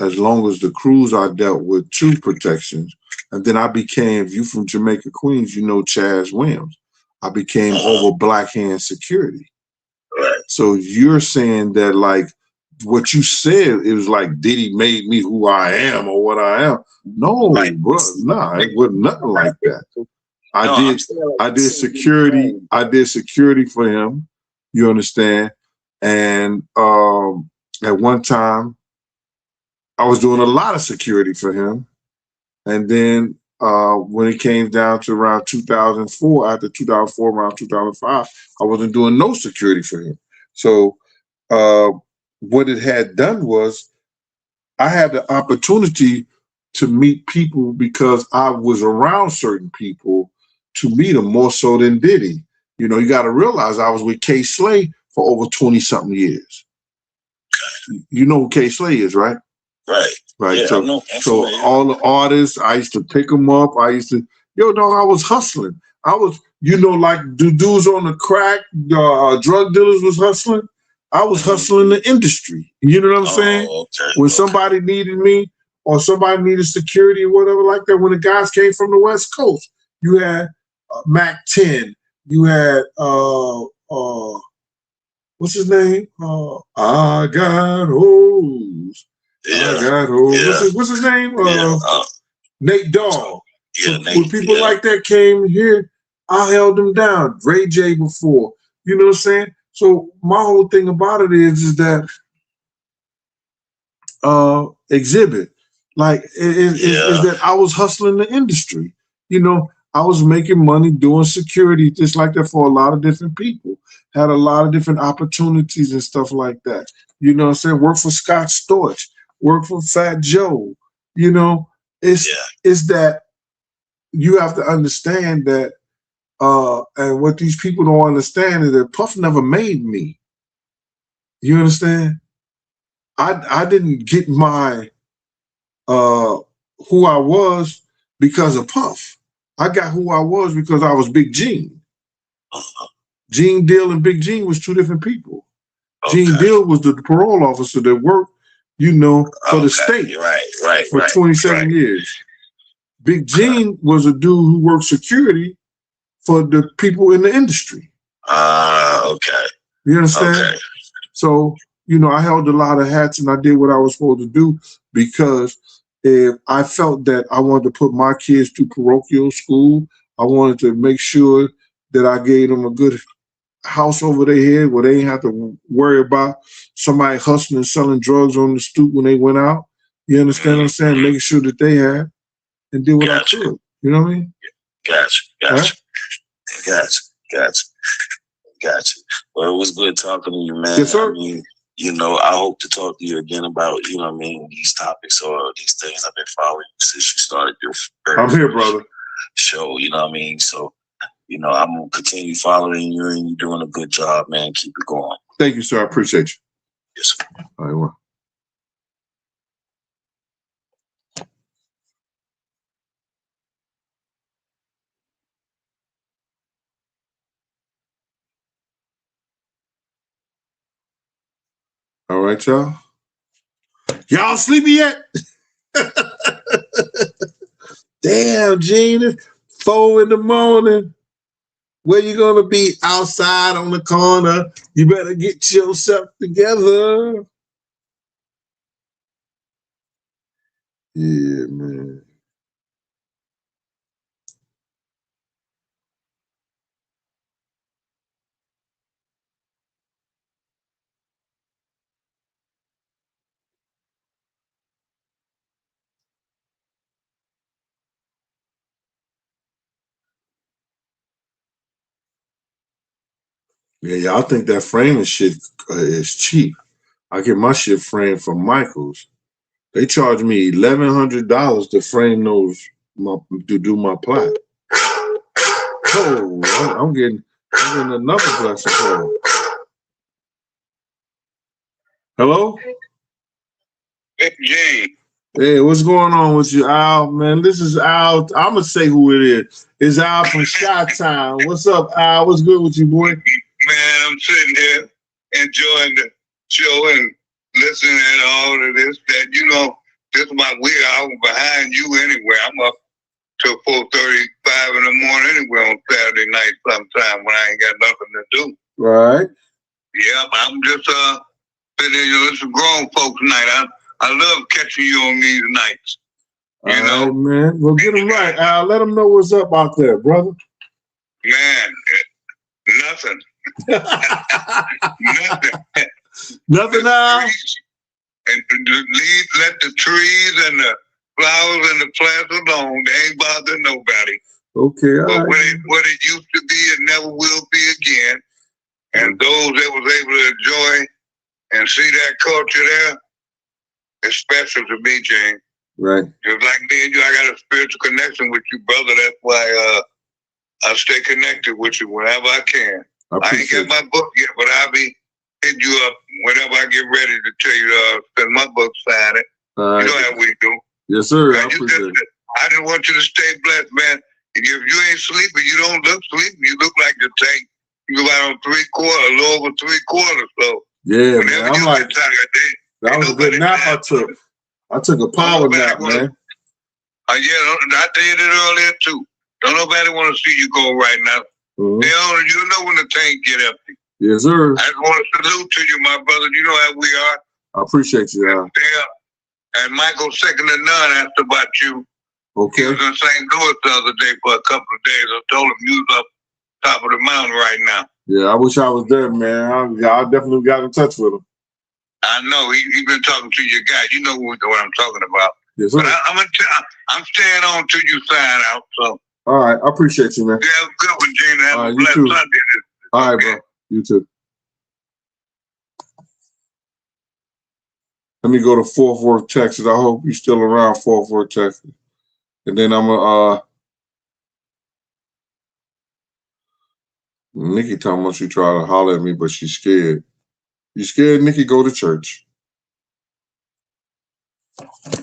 as long as the crews I dealt with, true protections. And then I became, if you from Jamaica, Queens, you know Chaz Williams. I became over Black Hand Security. So you're saying that, like, what you said, it was like Diddy made me who I am or what I am. No, bro, it was nothing like that. I did security. I did security for him. You understand? And at one time, I was doing a lot of security for him. And then when it came down to around 2004, after 2004, around 2005, I wasn't doing no security for him. So what it had done was I had the opportunity to meet people because I was around certain people to meet them more so than Diddy. You know, you got to realize I was with Kay Slay for over 20-something years. You know who Kay Slay is, right? Right. Right. Yeah, So all the artists, I used to pick them up. I used to, yo, dog, I was hustling. I was, you know, like dudes on the crack, drug dealers was hustling. I was hustling the industry. You know what I'm saying? Okay. When somebody needed me or somebody needed security or whatever like that, when the guys came from the West Coast, you had Mac 10, you had what's his name? I got hoes. Yeah. I got hoes. Yeah. What's his name? Yeah. Nate Dogg. Yeah, So Nate, when people yeah. like that came here, I held them down. Ray J before. You know what I'm saying? So my whole thing about it is that exhibit. Like is that I was hustling the industry. You know, I was making money doing security just like that for a lot of different people. Had a lot of different opportunities and stuff like that. You know what I'm saying? Work for Scott Storch, work for Fat Joe. You know, it's that you have to understand that and what these people don't understand is that Puff never made me. You understand? I didn't get my who I was because of Puff. I got who I was because I was Big Gene. Gene Deal and Big Gene was two different people. Okay. Gene Deal was the parole officer that worked, you know, for the state for 27 years. Big Gene was a dude who worked security for the people in the industry. Okay. You understand? Okay. So, you know, I held a lot of hats and I did what I was supposed to do because if I felt that I wanted to put my kids through parochial school, I wanted to make sure that I gave them a good house over their head where they ain't have to worry about somebody hustling and selling drugs on the stoop when they went out. You understand what I'm saying? Making sure that they had and did what I could. You know what I mean? Gotcha. Right? Gotcha. Well, it was good talking to you, man. Yes, sir. I mean, you know, I hope to talk to you again about, you know what I mean, these topics or these things I've been following since you started your I'm here, brother. show, you know what I mean? So, you know, I'm going to continue following you and you're doing a good job, man. Keep it going. Thank you, sir. I appreciate you. Yes, sir. All right, well. All right, y'all. Y'all sleepy yet? Damn, Gene, it's 4 a.m. Where you gonna be? Outside on the corner? You better get yourself together. Yeah, man. Yeah, y'all think that framing shit is cheap. I get my shit framed from Michaels. They charge me $1,100 to frame those to do my plat. Oh, I'm getting another blessing call. Hello? Hey, Gene. Hey, what's going on with you, Al? Man, this is Al. I'm gonna say who it is. It's Al from Chi-Town. What's up, Al? What's good with you, boy? Man, I'm sitting here enjoying the show and listening to all of this. That, you know, this is my weird hour behind you anyway. I'm up till 4:35 in the morning anyway on Saturday night sometime when I ain't got nothing to do. Right. Yeah, I'm just sitting here, you know, it's a grown folks night. I love catching you on these nights. You know? Right, man. Well, get them right, Al. Let them know what's up out there, brother. Man, nothing. Nothing. Nothing, Al? And let the trees and the flowers and the plants alone. They ain't bothering nobody. Okay, all but right. what it used to be, it never will be again. And those that was able to enjoy and see that culture there, it's special to me, James. Right. Just like me and you, I got a spiritual connection with you, brother. That's why I'll stay connected with you whenever I can. I ain't appreciate got my book yet, but I'll be hitting you up whenever I get ready to tell you to send my book signing. All You know right. how we do. Yes, sir. I Man, you appreciate it. I just want you to stay blessed, man. If you ain't sleeping, you don't look sleepy. You look like the tank. You about on 3/4, a little over 3/4. So Yeah, man. whenever I'm you like, get tired, that was a good nap I took. I took a power nap, man. yeah, I did it earlier too. Don't nobody want to see you go right now. Mhm. You know when the tank get empty. Yes, sir. I just want to salute to you, my brother. You know how we are. I appreciate you. Yeah. And Michael second to none asked about you. He Okay. was in St. Louis the other day for a couple of days. I told him you was up top of the mountain right now. Yeah, I wish I was there, man. I definitely got in touch with him. I know he been talking to your guy. You know what I'm talking about. Yes, sir. But I'm staying on till you sign out. So All right. I appreciate you, man. yeah, have a good one, Gina. Have All a right, you blessed too. Sunday. All right, bro. You too. Let me go to Fort Worth, Texas. I hope you're still around Fort Worth, Texas. And then I'm gonna Nikki talking about she try to holler at me, but she's scared. You scared, Nikki? Go to church.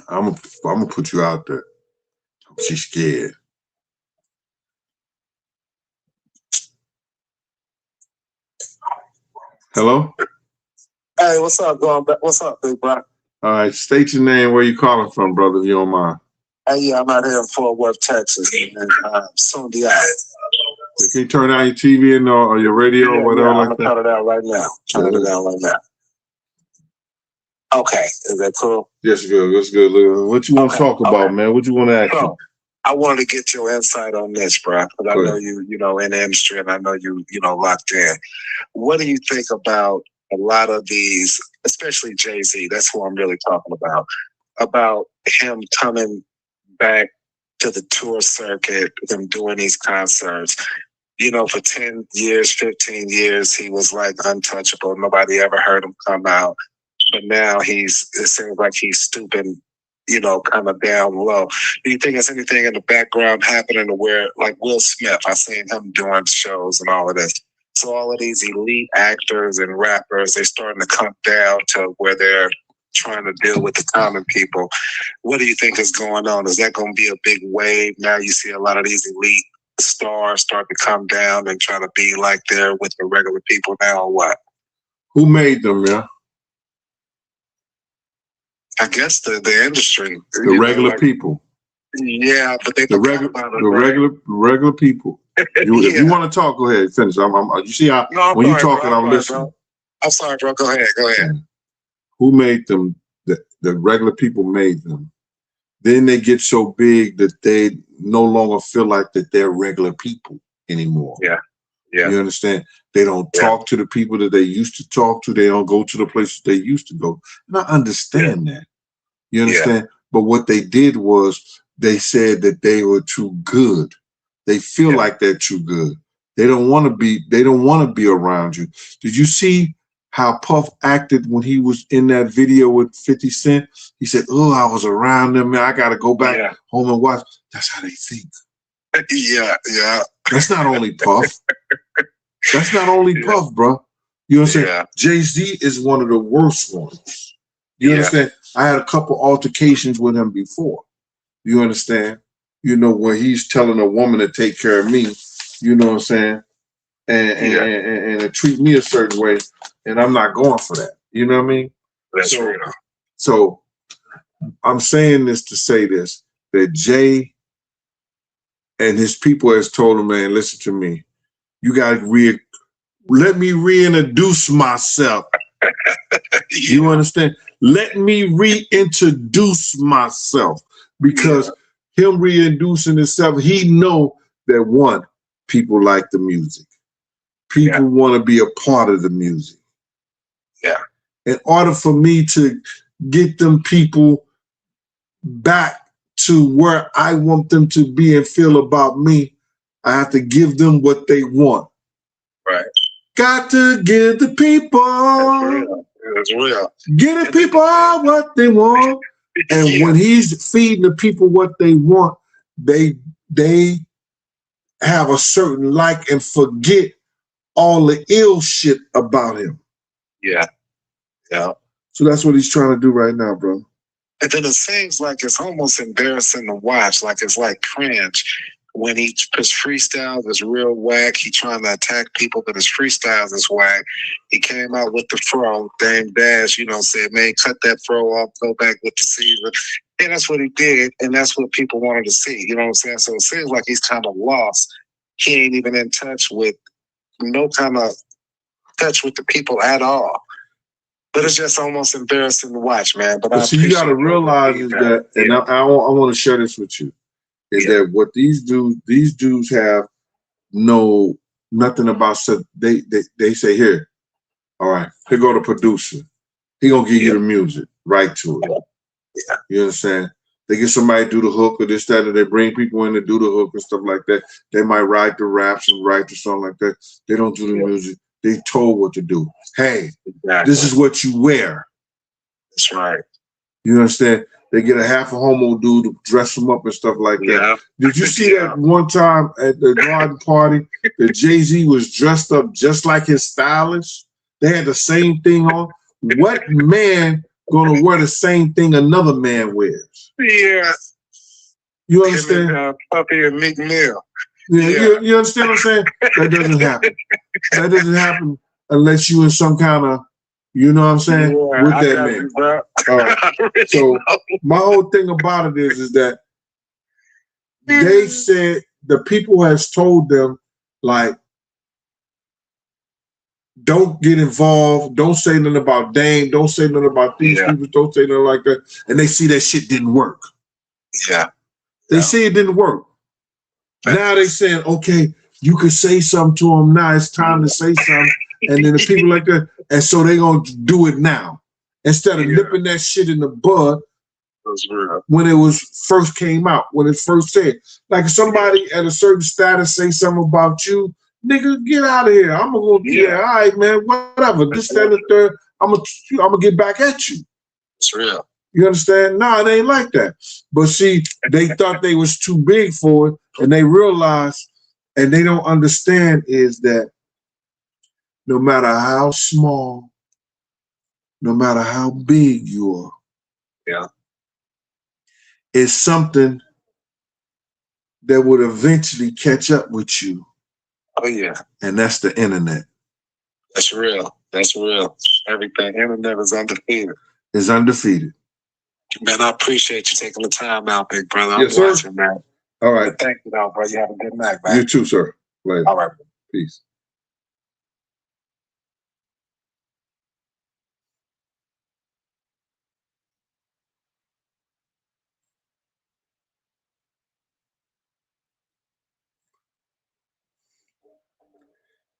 I'm gonna put you out there. She's scared. Hello? Hey, what's up, what's up, big bro? All right, state your name, where you calling from, brother, if you don't mind. Hey, yeah, I'm out here in Fort Worth, Texas, and soon be out. Can you turn down your TV and or your radio or whatever I'm like gonna that? turn it down right now. Turn it down right now. Okay, is that cool? Yes, good. That's good. Look, what you want to talk about, man? What you want to ask me? So, I wanted to get your insight on this, bro, because I Go know ahead. you know, in the industry, and I know you know, locked in. What do you think about a lot of these, especially Jay-Z? That's who I'm really talking about him coming back to the tour circuit, him doing these concerts. You know, for 10 years, 15 years, he was like untouchable. Nobody ever heard him come out. But now it seems like he's stooping, you know, kind of down low. Do you think there's anything in the background happening to where, like Will Smith, I seen him doing shows and all of this. So all of these elite actors and rappers, they're starting to come down to where they're trying to deal with the common people. What do you think is going on? Is that going to be a big wave? Now you see a lot of these elite stars start to come down and try to be like they're with the regular people now, or what? Who made them, yeah? I guess the industry. The regular people. Yeah, but they The regular people. If you want to talk, go ahead. Finish. You see how when you talking, I'm listening. I'm sorry, bro. Go ahead. Who made them? The regular people made them. Then they get so big that they no longer feel like that they're regular people anymore. Yeah. You understand? They don't talk to the people that they used to talk to. They don't go to the places they used to go. And I understand that. You understand? But what they did was they said that they were too good. They feel like they're too good. They don't want to be around you. Did you see how Puff acted when he was in that video with 50 Cent? He said, "Oh, I was around them, man. I got to go back home and watch." That's how they think. Yeah. That's not only Puff. That's not only Puff, bro. You know what I'm saying? Jay-Z is one of the worst ones. You understand? I had a couple altercations with him before. You understand? You know, where he's telling a woman to take care of me, you know what I'm saying? And to treat me a certain way, and I'm not going for that. You know what I mean? That's real. So I'm saying this to say this, that Jay and his people has told him, man, listen to me. You got to let me reintroduce myself. You understand? Let me reintroduce myself, because him reintroducing himself, he know that one, people like the music. People want to be a part of the music. Yeah. In order for me to get them people back to where I want them to be and feel about me, I have to give them what they want. Right. Got to give the people. That's real. Give the people what they want. And when he's feeding the people what they want, they have a certain like and forget all the ill shit about him. Yeah. So that's what he's trying to do right now, bro. And then it seems like it's almost embarrassing to watch. Like it's like cringe when his freestyles is real whack. He trying to attack people, but his freestyles is whack. He came out with the fro. Dame Dash, said, man, cut that fro off, go back with the season. And that's what he did. And that's what people wanted to see. You know what I'm saying? So it seems like he's kind of lost. He ain't even in touch with no kind of touch with the people at all. But it's just almost embarrassing to watch, man. But see, you got to realize is that, and I want to share this with you, is that what these dudes have know nothing about. So they say, here, all right, here go the producer. He gonna give you the music, right to it. Yeah. You understand? They get somebody to do the hook or this, that, and they bring people in to do the hook and stuff like that. They might write the raps and write the song like that. They don't do the music. They told what to do. Hey, this is what you wear. That's right. You understand? They get a half a homo dude to dress them up and stuff like that. Did you see that one time at the garden party that Jay-Z was dressed up just like his stylist? They had the same thing on. What man gonna wear the same thing another man wears? Yeah. You understand? Puppy and Meek Mill. Yeah. You understand what I'm saying? That doesn't happen. That doesn't happen unless you in some kind of, you know what I'm saying, with that man. All right. So my whole thing about it is that they said the people has told them, like, don't get involved, don't say nothing about Dame, don't say nothing about these people, don't say nothing like that. And they see that shit didn't work. Yeah. They see it didn't work. Now they saying, okay, you can say something to them now. It's time to say something. And then the people like that, and so they gonna do it now instead of nipping that shit in the bud when it was first came out, when it first said. Like if somebody at a certain status say something about you, nigga, get out of here. I'm gonna go, all right, man, whatever. This, that, and the third. I'm gonna get back at you. It's real. You understand? No, it ain't like that. But see, they thought they was too big for it, and they realized, and they don't understand is that no matter how small, no matter how big you are, it's something that would eventually catch up with you. Oh yeah. And that's the internet. That's real. That's real. Everything. Internet is undefeated. It's undefeated. Man, I appreciate you taking the time out, big brother. I'm Yes, sir. watching, man. All right. But thank you, though, bro. You have a good night, man. You too, sir. Later. All right. Peace.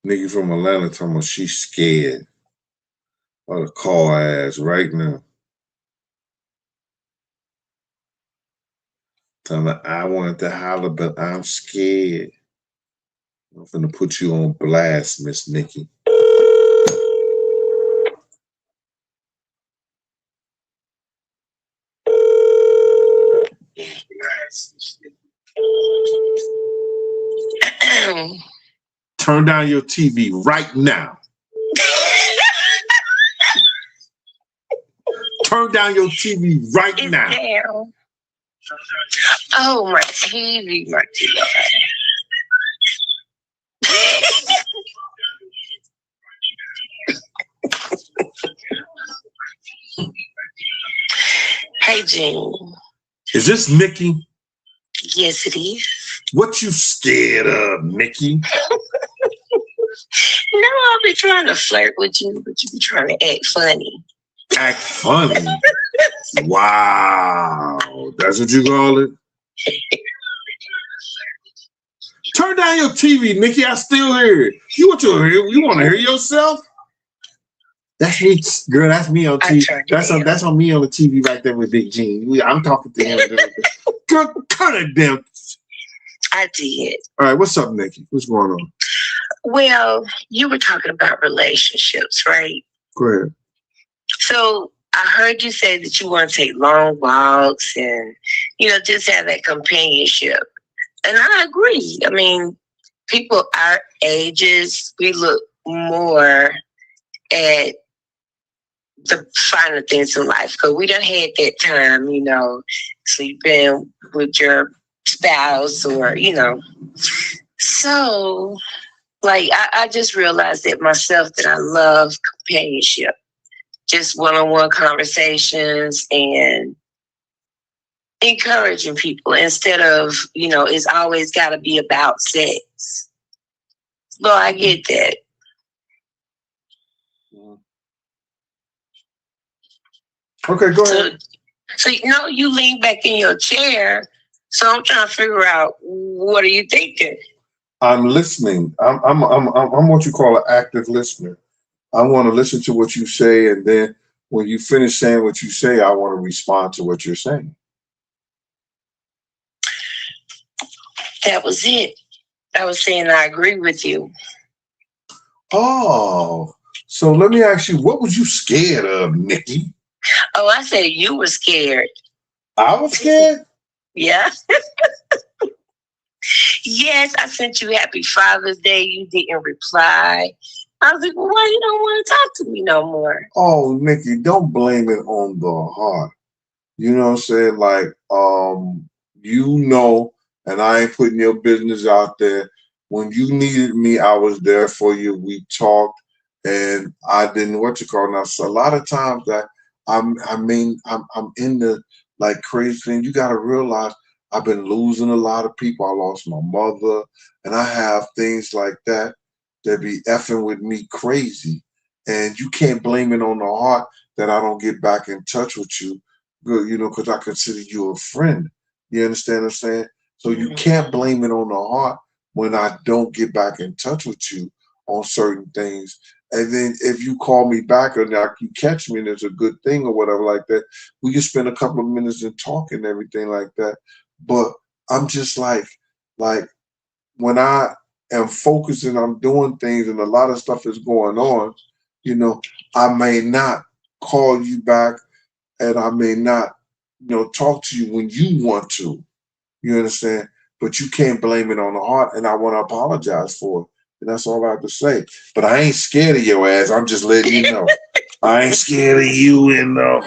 Nigga from Atlanta talking about she's scared. I'll call her ass right now. Tell her I wanted to holler, but I'm scared. I'm finna put you on blast, Miss Nikki. Turn down your TV right now. Turn down your TV right now. Down. Oh, my TV, my TV. Hey, Gene. Is this Nikki? Yes, it is. What you scared of, Nikki? No, I'll be trying to flirt with you, but you be trying to act funny. Act funny? Wow. That's what you call it? Turn down your TV, Nikki. I still hear it. You want to hear yourself? That's me, girl. That's me on TV. That's on me on the TV right there with Big Gene. I'm talking to him. Girl, cut it down. I did. All right, what's up, Nikki? What's going on? Well, you were talking about relationships, right? Go ahead. So I heard you say that you want to take long walks and, just have that companionship. And I agree. I mean, people our ages, we look more at the finer things in life because we done had that time, you know, sleeping with your spouse or, you know. So, like, I just realized that myself that I love companionship, just one-on-one conversations and encouraging people instead of, you know, it's always got to be about sex. No, I get that. Okay, go ahead. So you know, you lean back in your chair. So I'm trying to figure out, what are you thinking? I'm listening. I'm what you call an active listener. I want to listen to what you say, and then when you finish saying what you say, I want to respond to what you're saying. That was it. I was saying I agree with you. Oh, so let me ask you, what was you scared of, Nikki? Oh, I said you were scared. I was scared? Yeah. Yes, I sent you Happy Father's Day. You didn't reply. I was like, well, why you don't want to talk to me no more? Oh, Nikki, don't blame it on the heart. You know what I'm saying? Like, you know, and I ain't putting your business out there. When you needed me, I was there for you. We talked, and I didn't what you call now. So a lot of times that I'm in the like crazy thing. You got to realize I've been losing a lot of people. I lost my mother, and I have things like that that be effing with me crazy. And you can't blame it on the heart that I don't get back in touch with you. Good, you know, because I consider you a friend. You understand what I'm saying? So you can't blame it on the heart when I don't get back in touch with you on certain things. And then if you call me back or like you catch me and it's a good thing or whatever like that, we can spend a couple of minutes and talk and everything like that. But I'm just like when I am focusing, I'm doing things and a lot of stuff is going on, you know, I may not call you back and I may not, you know, talk to you when you want to. You understand? But you can't blame it on the heart, and I want to apologize for it. And that's all I have to say. But I ain't scared of your ass. I'm just letting you know. I ain't scared of you and All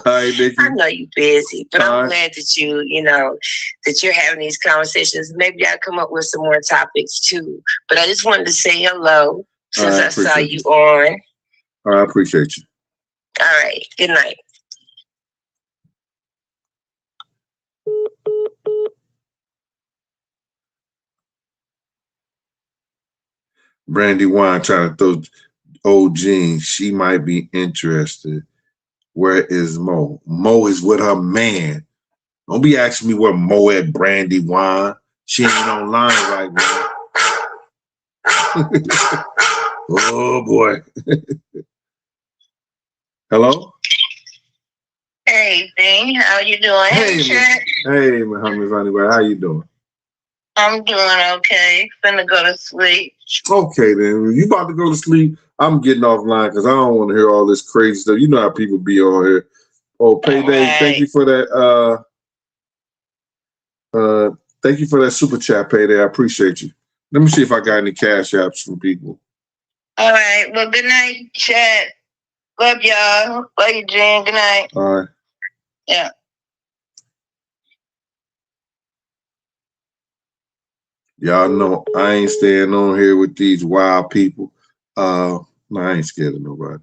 right, Nikki. I know you're busy, but I'm glad that you know, that you're having these conversations. Maybe I'll come up with some more topics too. But I just wanted to say hello since I saw you on. All right, I appreciate you. All right. Good night. Brandy Wine trying to throw old Jean. She might be interested. Where is Mo? Mo is with her man. Don't be asking me where Mo at, Brandy Wine. She ain't online right now. Oh boy. Hello? Hey, Dean, how you doing? Hey, Muhammad Anyway, how you doing? I'm doing okay. Finna go to sleep. Okay, then. When you about to go to sleep, I'm getting offline because I don't want to hear all this crazy stuff. You know how people be on here. Oh, Payday, Right. Thank you for that. Thank you for that super chat, Payday. I appreciate you. Let me see if I got any cash apps from people. All right. Well, good night, chat. Love y'all. Love you, Jen. Good night. All right. Yeah. Y'all know I ain't staying on here with these wild people. No, I ain't scared of nobody.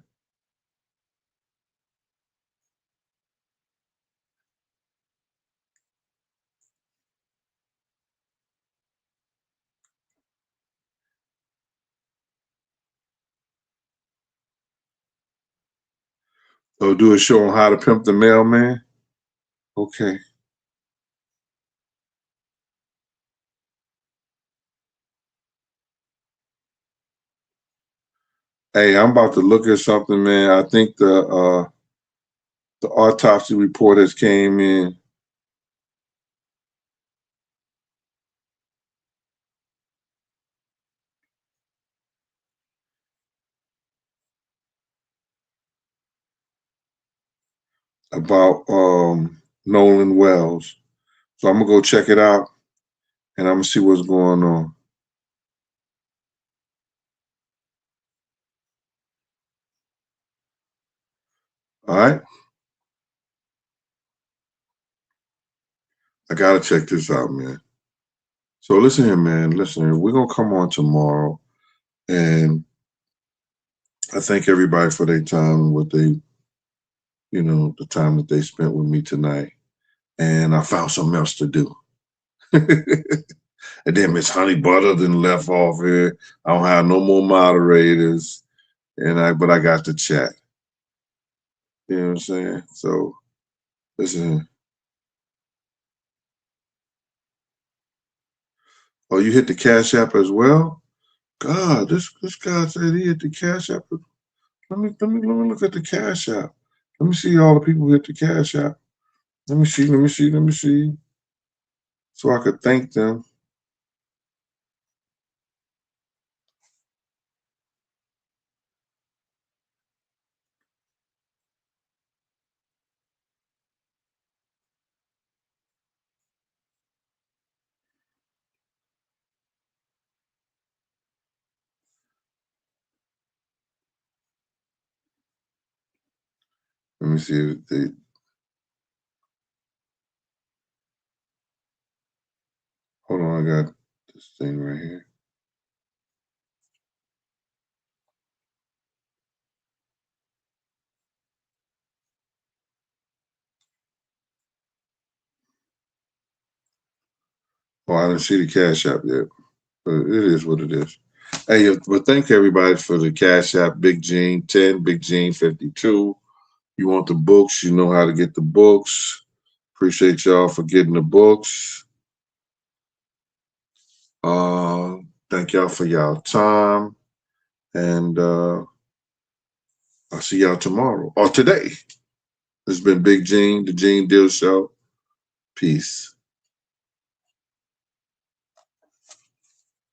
So do a show on how to pimp the mailman? Okay. Hey, I'm about to look at something, man. I think the autopsy report has came in. About Nolan Wells. So I'm gonna go check it out. and I'm gonna see what's going on. All right. I gotta check this out, man. So listen here, man. Listen here. We're gonna come on tomorrow, and I thank everybody for their time, what they, the time that they spent with me tonight. And I found something else to do. And then Miss Honey Butter then left off here. I don't have no more moderators, but I got to chat. You know what I'm saying? So listen. Oh, you hit the Cash App as well? God, this guy said he hit the Cash App. Let me look at the Cash App. Let me see all the people who hit the Cash App. Let me see. So I could thank them. Let me see if they. Hold on, I got this thing right here. Oh, I didn't see the Cash App yet, but it is what it is. Hey, but thank everybody for the Cash App. Big Gene 10, Big Gene 52. You want the books? You know how to get the books. Appreciate y'all for getting the books. Thank y'all for y'all time, and I'll see y'all tomorrow or today. This has been Big Gene, the Gene Deal Show. Peace.